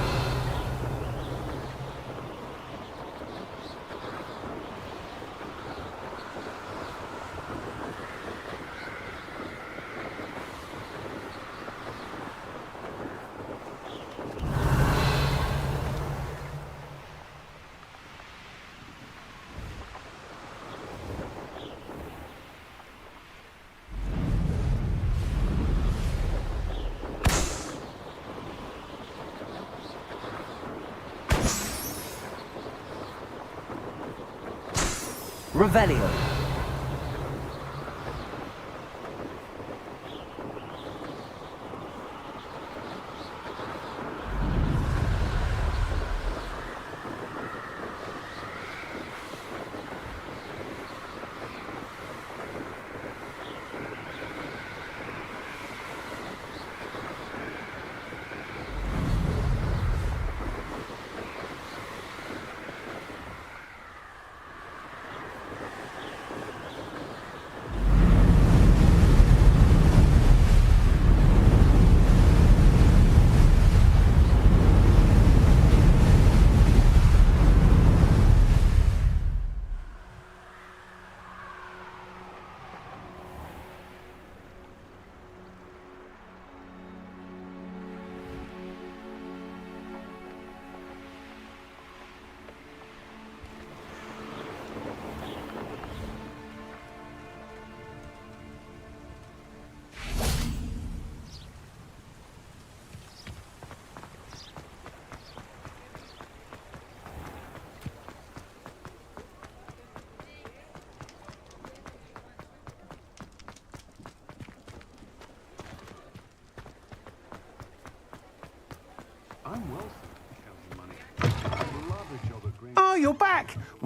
Revelio.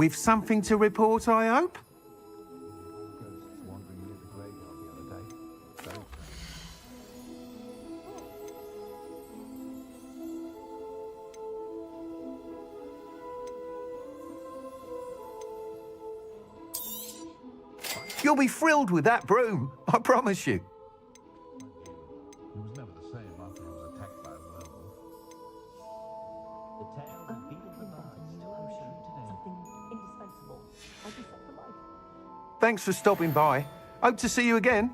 With something to report, I hope? You'll be thrilled with that broom, I promise you. He was never the same after he was attacked by a werewolf. The tales of Beetle the Birds to our show today. Something indispensable. Like you set for life. Thanks for stopping by. Hope to see you again.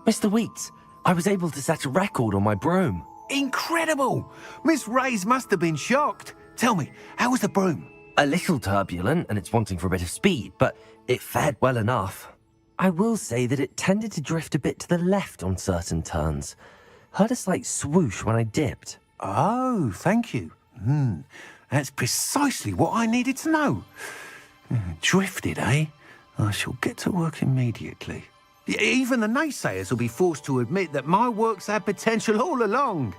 Mr. Weeks, I was able to set a record on my broom. Incredible! Miss Reyes must have been shocked. Tell me, how was the broom? A little turbulent, and it's wanting for a bit of speed, but it fared well enough. I will say that it tended to drift a bit to the left on certain turns. Heard a slight swoosh when I dipped. Oh, thank you. That's precisely what I needed to know. Drifted, eh? I shall get to work immediately. Even the naysayers will be forced to admit that my work's had potential all along.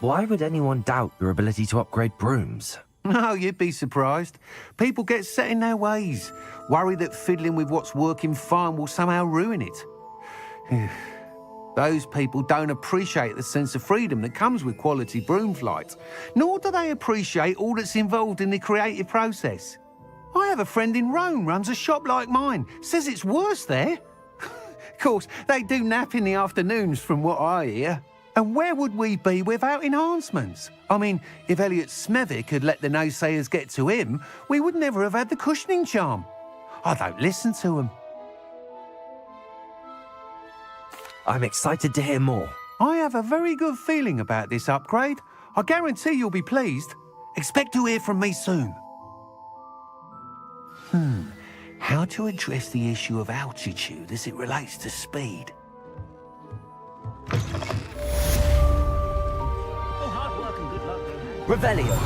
Why would anyone doubt your ability to upgrade brooms? No, you'd be surprised. People get set in their ways, worry that fiddling with what's working fine will somehow ruin it. Those people don't appreciate the sense of freedom that comes with quality broom flight, nor do they appreciate all that's involved in the creative process. I have a friend in Rome runs a shop like mine, says it's worse there. Of course, they do nap in the afternoons from what I hear. And where would we be without enhancements? I mean, if Elliot Smethwick had let the naysayers get to him, we would never have had the cushioning charm. I don't listen to them. I'm excited to hear more. I have a very good feeling about this upgrade. I guarantee you'll be pleased. Expect to hear from me soon. How to address the issue of altitude as it relates to speed? Revelio.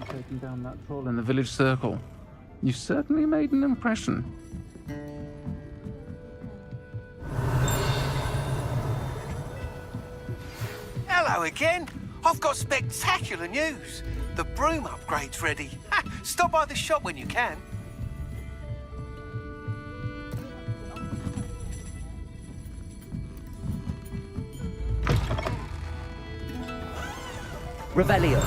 Taking down that troll in the village circle. You certainly made an impression. Hello again. I've got spectacular news. The broom upgrade's ready. Stop by the shop when you can. Revelio.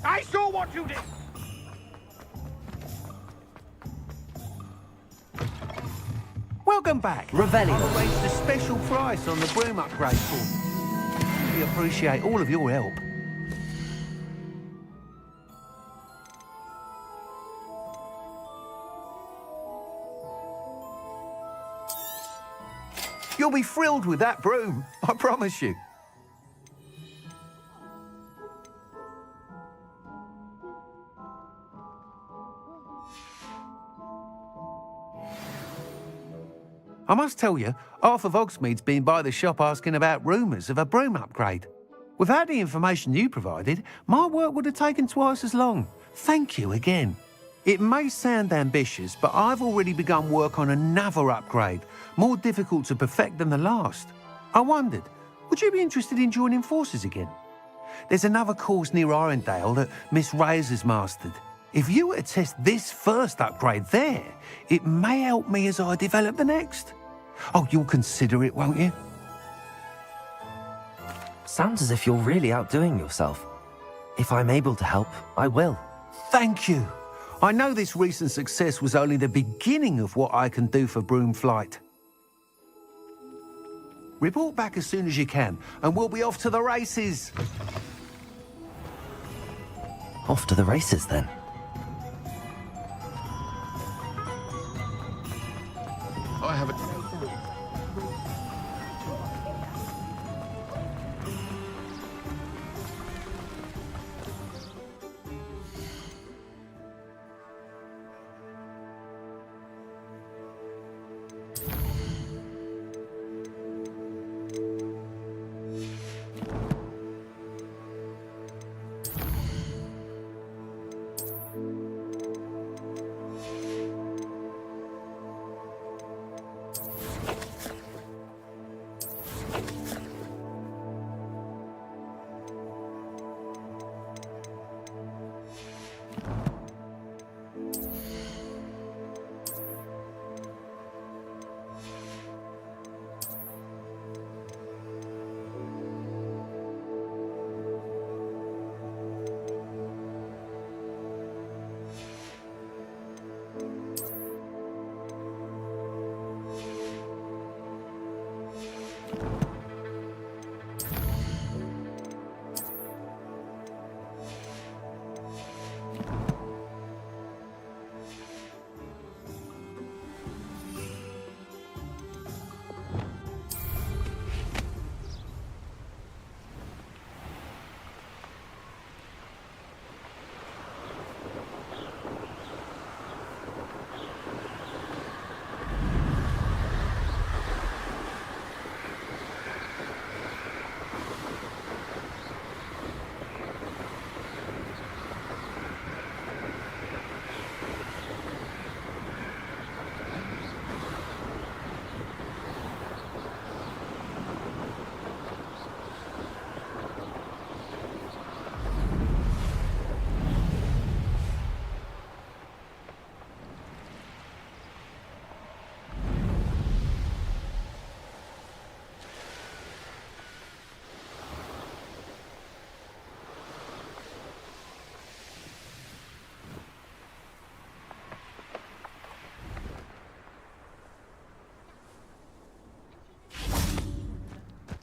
I saw what you did! Welcome back. Revelio. I've arranged a special price on the broom upgrade for you. We appreciate all of your help. You'll be thrilled with that broom, I promise you. I must tell you, half of Hogsmeade's been by the shop asking about rumours of a broom upgrade. Without the information you provided, my work would have taken twice as long. Thank you again. It may sound ambitious, but I've already begun work on another upgrade, more difficult to perfect than the last. I wondered, would you be interested in joining forces again? There's another course near Arendelle that Miss Reyes has mastered. If you were to test this first upgrade there, it may help me as I develop the next. Oh, you'll consider it, won't you? Sounds as if you're really outdoing yourself. If I'm able to help, I will. Thank you. I know this recent success was only the beginning of what I can do for broom flight. Report back as soon as you can, and we'll be off to the races. Off to the races, then. I have a...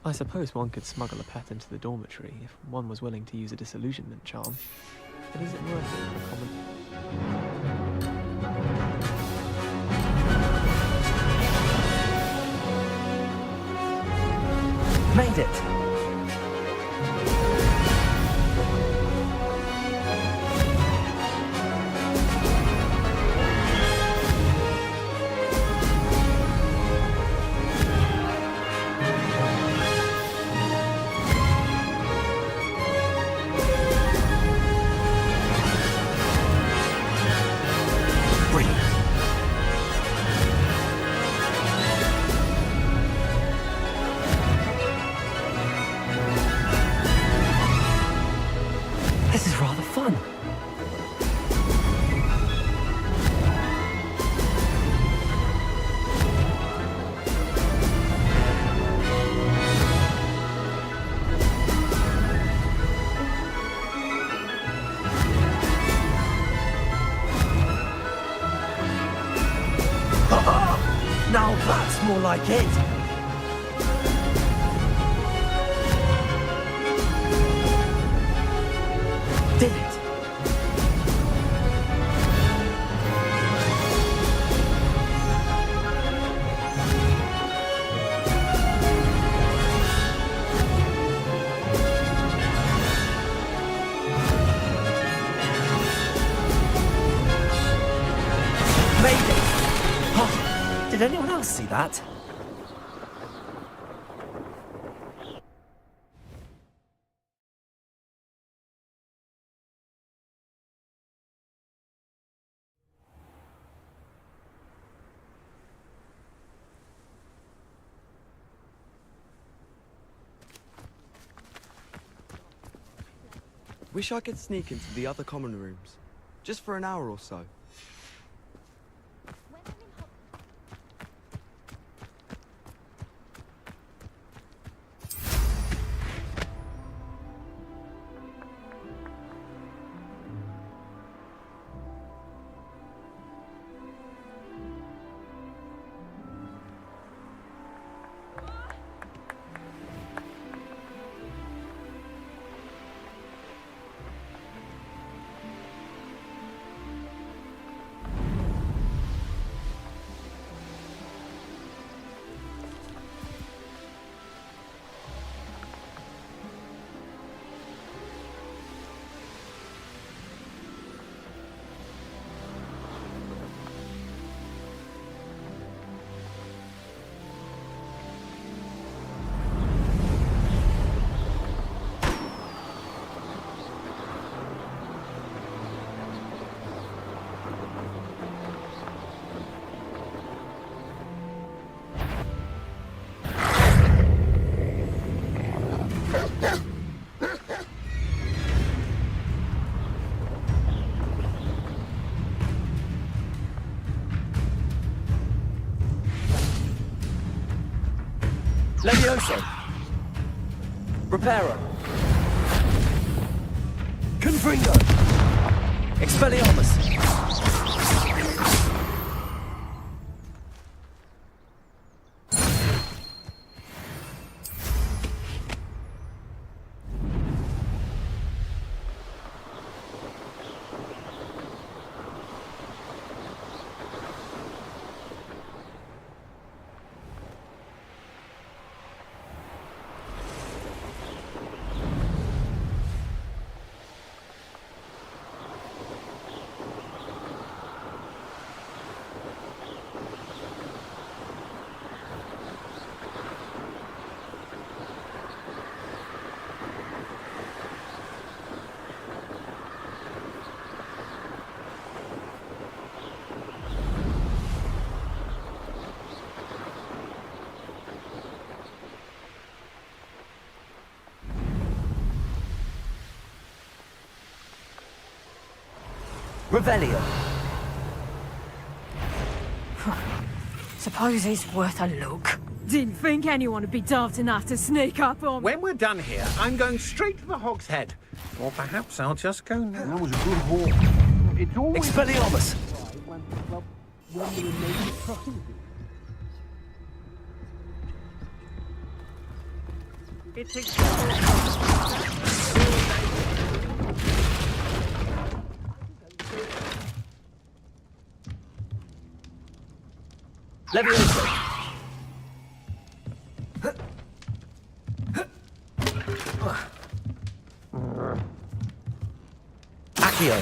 I suppose one could smuggle a pet into the dormitory if one was willing to use a disillusionment charm. But is it worth it for common... Made it! This is rather fun. Now that's more like it. Did it? Made it! Oh, did anyone else see that? Wish I could sneak into the other common rooms. Just for an hour or so. Reparo. Confringo. Expelliarmus. Revelio. Suppose it's worth a look. Didn't think anyone would be daft enough to sneak up on me. When we're done here, I'm going straight to the Hog's Head. Or perhaps I'll just go now. That was a good haul. It's always... Expelliarmus. When the remaining crossing. It's Levioso. Accio.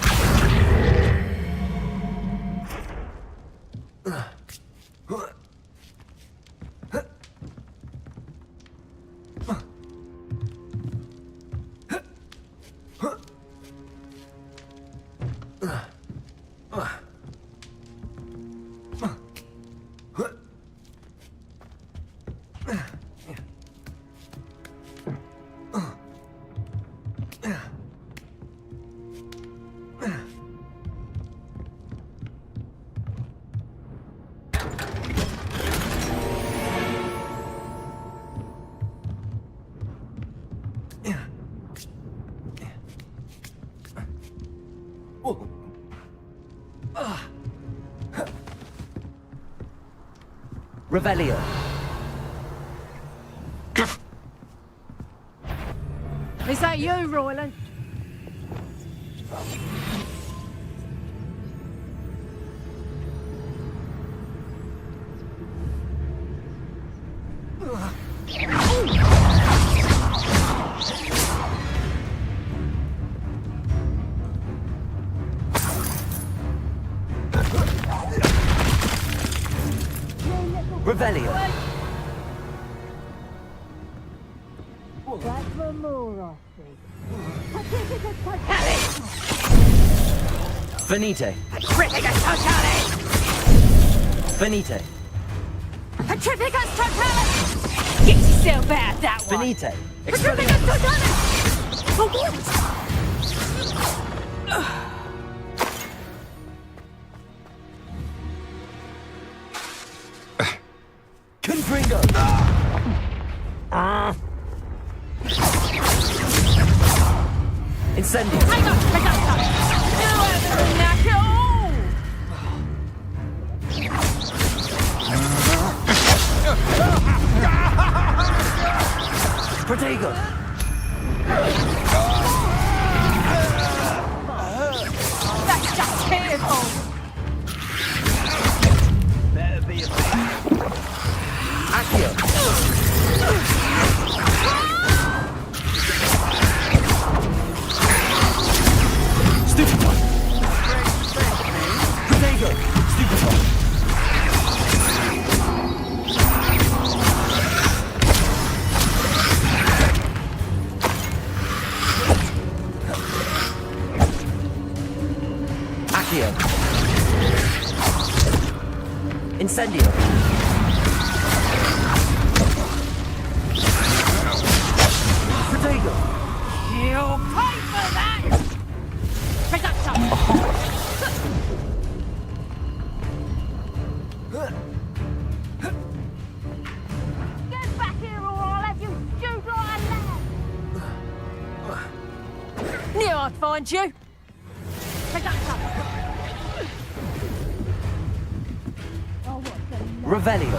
Revelio. Is that you, Royland? Revelio. That's for more Venite. Petrificus totalis! Venite. Petrificus totalis! Get yourself out that one! Venite. Petrificus totalis! For what? Confringo. Incendio. Hang on, Pegaso! You haven't knocked it all! Protego. That's just pitiful! Better be a bit. Accio. Stupefy. Protego. Stupefy. Accio. Incendio. Protego. You'll pay for that! Pegaso! Get back here or I'll have you shoot like a lamb! Knew I'd find you. Revelio.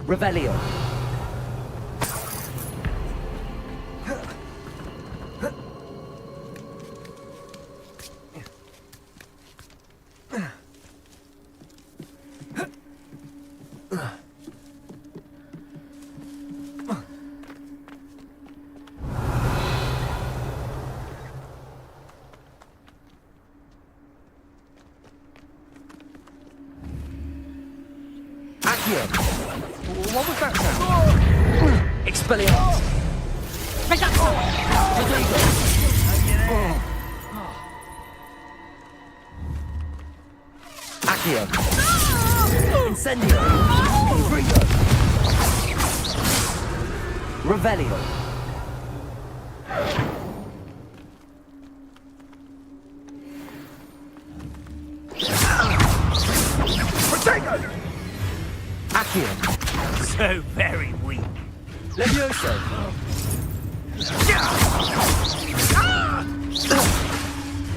Revelio. Accio. What was that sound? Expelliarmus. Accio. Incendio. Confringo. Revelio. Protego. Accio. So very weak. Levioso.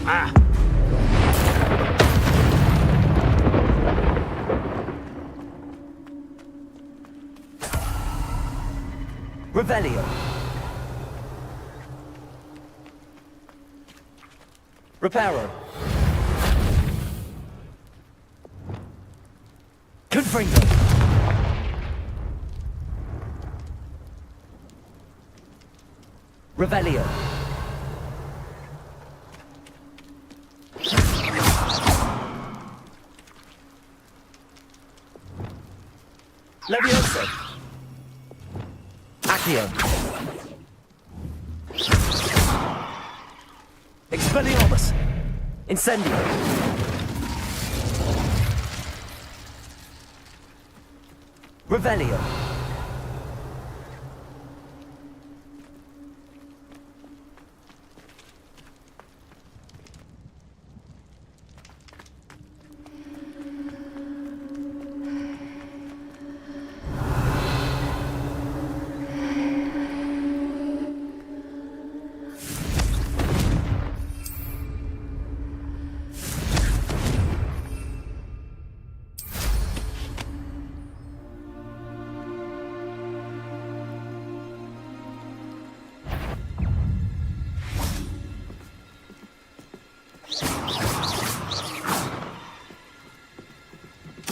Ah! Revelio. Reparo. Confringo. Revelio. Levioso. Accio. Expelliarmus. Incendio. Revelio.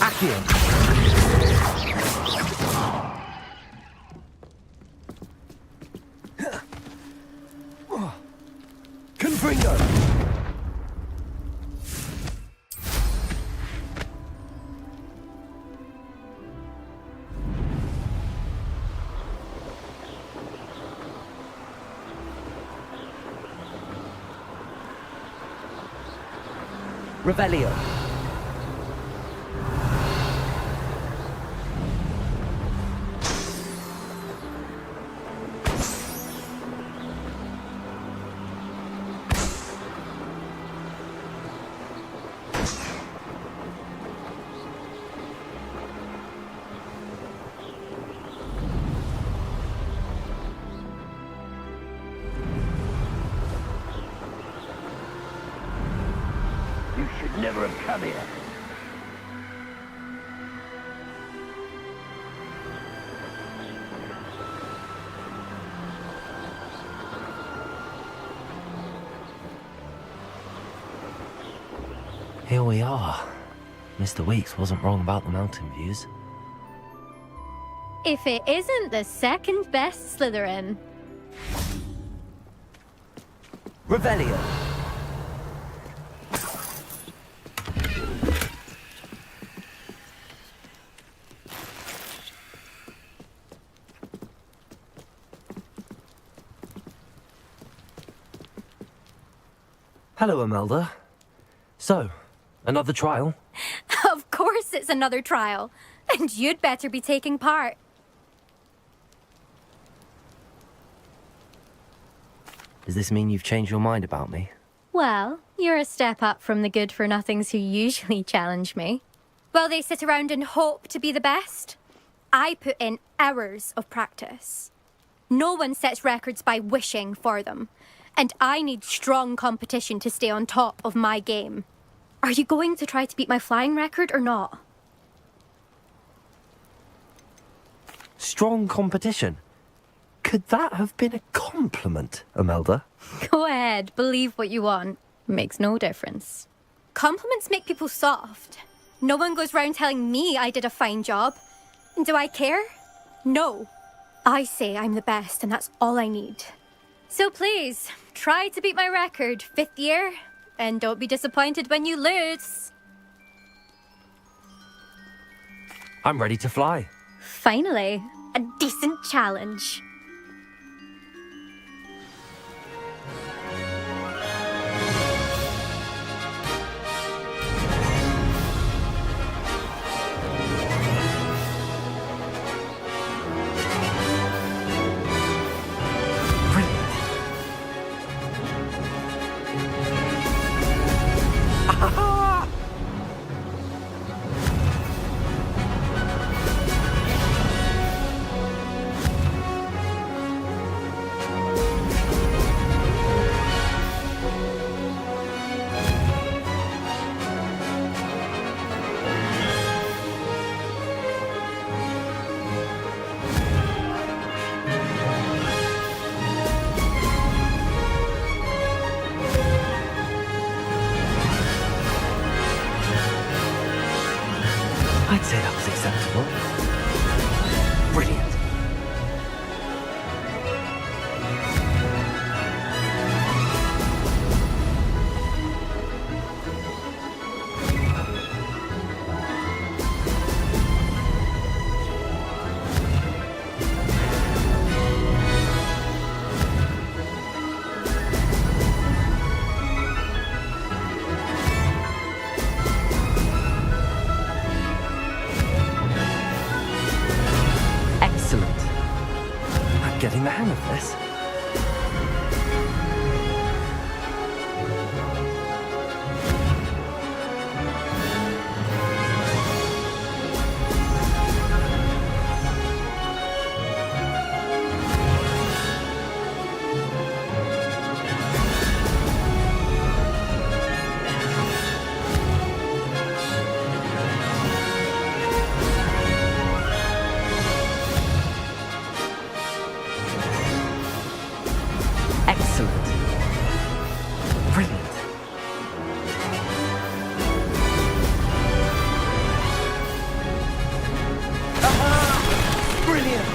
Accio. Confringo. Revelio. You should never have come here. Here we are. Mr. Weeks wasn't wrong about the mountain views. If it isn't the second best Slytherin. Revelio. Hello, Imelda. So, another trial? Of course it's another trial. And you'd better be taking part. Does this mean you've changed your mind about me? Well, you're a step up from the good-for-nothings who usually challenge me. While they sit around and hope to be the best, I put in hours of practice. No one sets records by wishing for them, and I need strong competition to stay on top of my game. Are you going to try to beat my flying record or not? Strong competition? Could that have been a compliment, Imelda? Go ahead, believe what you want. Makes no difference. Compliments make people soft. No one goes round telling me I did a fine job. Do I care? No. I say I'm the best, and that's all I need. So please, try to beat my record, 5th year, and don't be disappointed when you lose. I'm ready to fly. Finally, a decent challenge. I'd say that was acceptable. Brilliant. Excellent. I'm getting the hang of this. Excellent. Brilliant. Brilliant!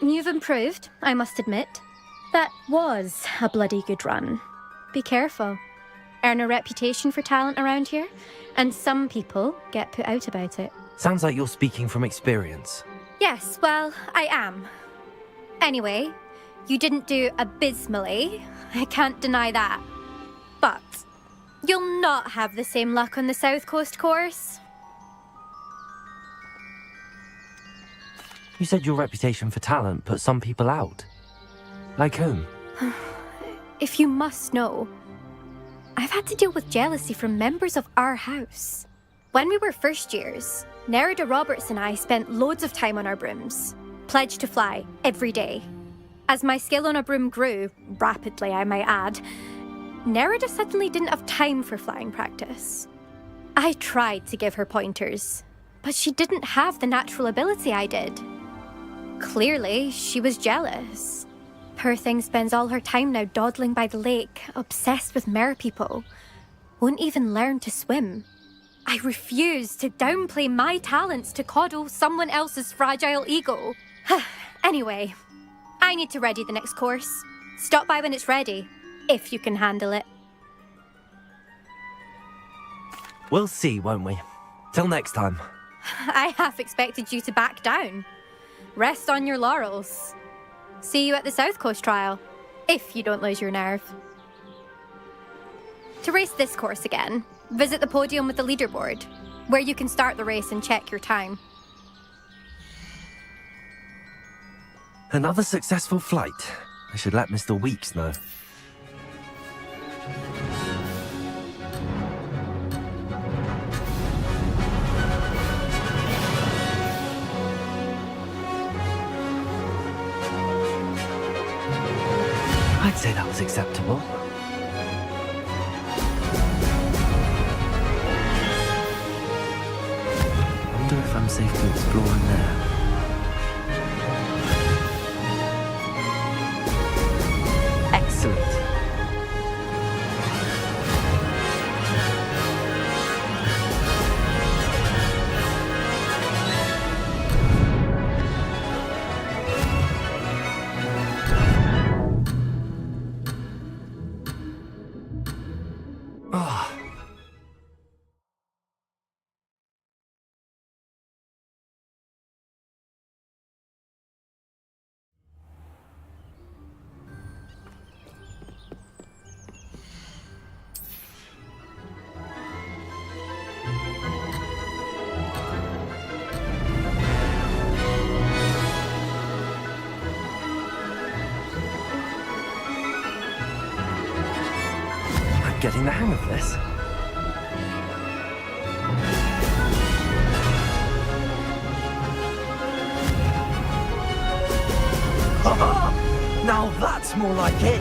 You've improved, I must admit. That was a bloody good run. Be careful. Earn a reputation for talent around here, and some people get put out about it. Sounds like you're speaking from experience. Yes, well, I am. Anyway, you didn't do abysmally. I can't deny that. But you'll not have the same luck on the South Coast course. You said your reputation for talent put some people out. Like whom? If you must know, I've had to deal with jealousy from members of our house. When we were first years, Nerida Roberts and I spent loads of time on our brooms, pledged to fly every day. As my skill on a broom grew, rapidly I might add, Nerida suddenly didn't have time for flying practice. I tried to give her pointers, but she didn't have the natural ability I did. Clearly, she was jealous. Poor thing spends all her time now dawdling by the lake, obsessed with merpeople. Won't even learn to swim. I refuse to downplay my talents to coddle someone else's fragile ego. Anyway, I need to ready the next course. Stop by when it's ready, if you can handle it. We'll see, won't we? Till next time. I half expected you to back down. Rest on your laurels. See you at the South Coast trial, if you don't lose your nerve. To race this course again, visit the podium with the leaderboard, where you can start the race and check your time. Another successful flight. I should let Mr. Weeks know. I'd say that was acceptable. I wonder if I'm safe to explore in there. Excellent. Getting the hang of this. Now that's more like it.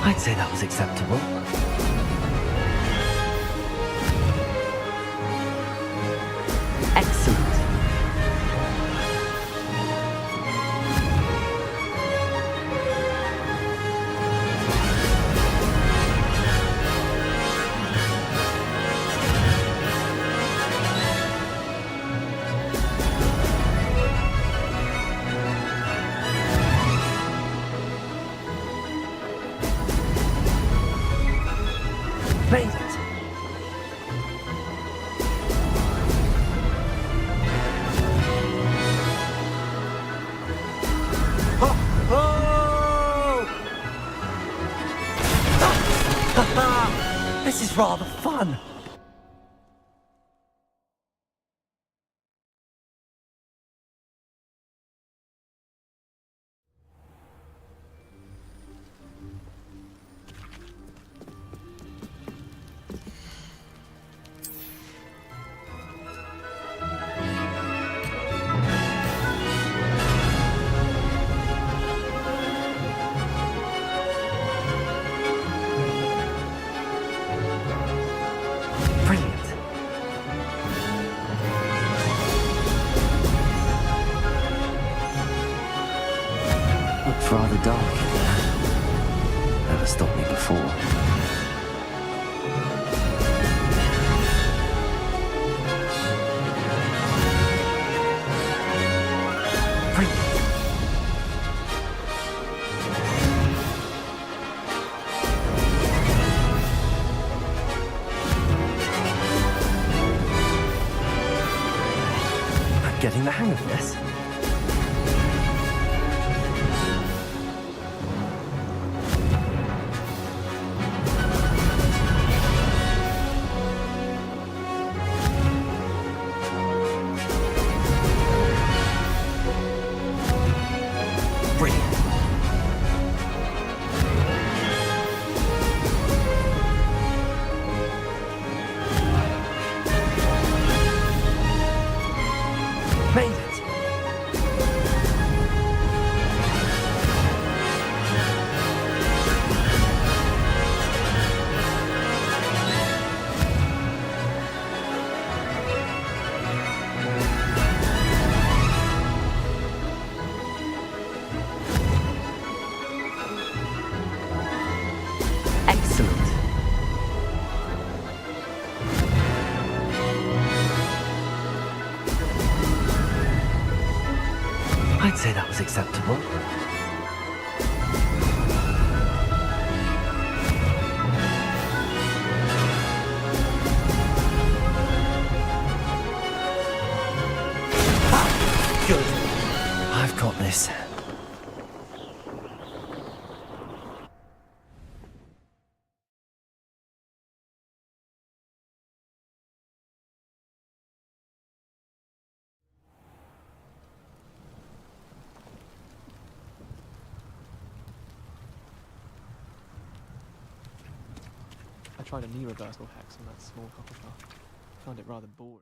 I'd say that was acceptable. Excellent. Made it. This is rather fun. Looks rather dark in there. Never stopped me before. I'm getting the hang of this. I'd say that was acceptable. Good. I've got this. I tried a new reversible hex on that small Hufflepuff. Found it rather boring.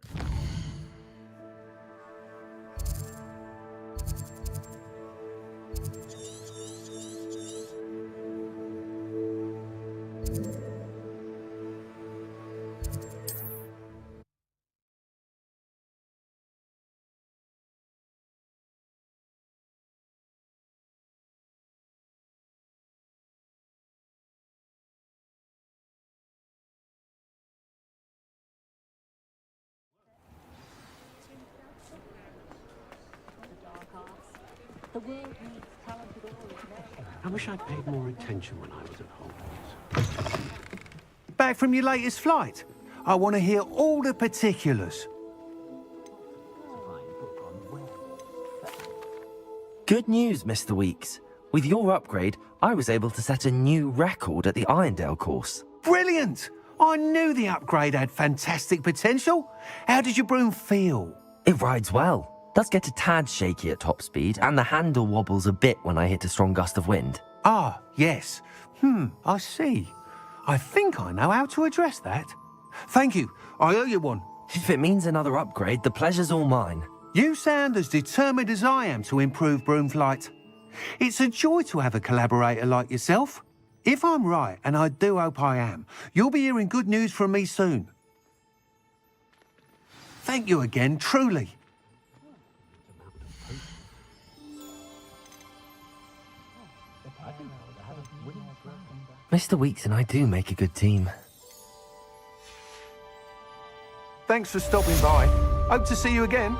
The world needs talented warriors now. I wish I'd paid more attention when I was at Hogwarts. Back from your latest flight? I want to hear all the particulars. Good news, Mr. Weeks. With your upgrade, I was able to set a new record at the Irondale course. Brilliant! I knew the upgrade had fantastic potential. How did your broom feel? It rides well. Does get a tad shaky at top speed, and the handle wobbles a bit when I hit a strong gust of wind. Ah, yes. I see. I think I know how to address that. Thank you. I owe you one. If it means another upgrade, the pleasure's all mine. You sound as determined as I am to improve broom flight. It's a joy to have a collaborator like yourself. If I'm right, and I do hope I am, you'll be hearing good news from me soon. Thank you again, truly. Mr. Weeks and I do make a good team. Thanks for stopping by. Hope to see you again.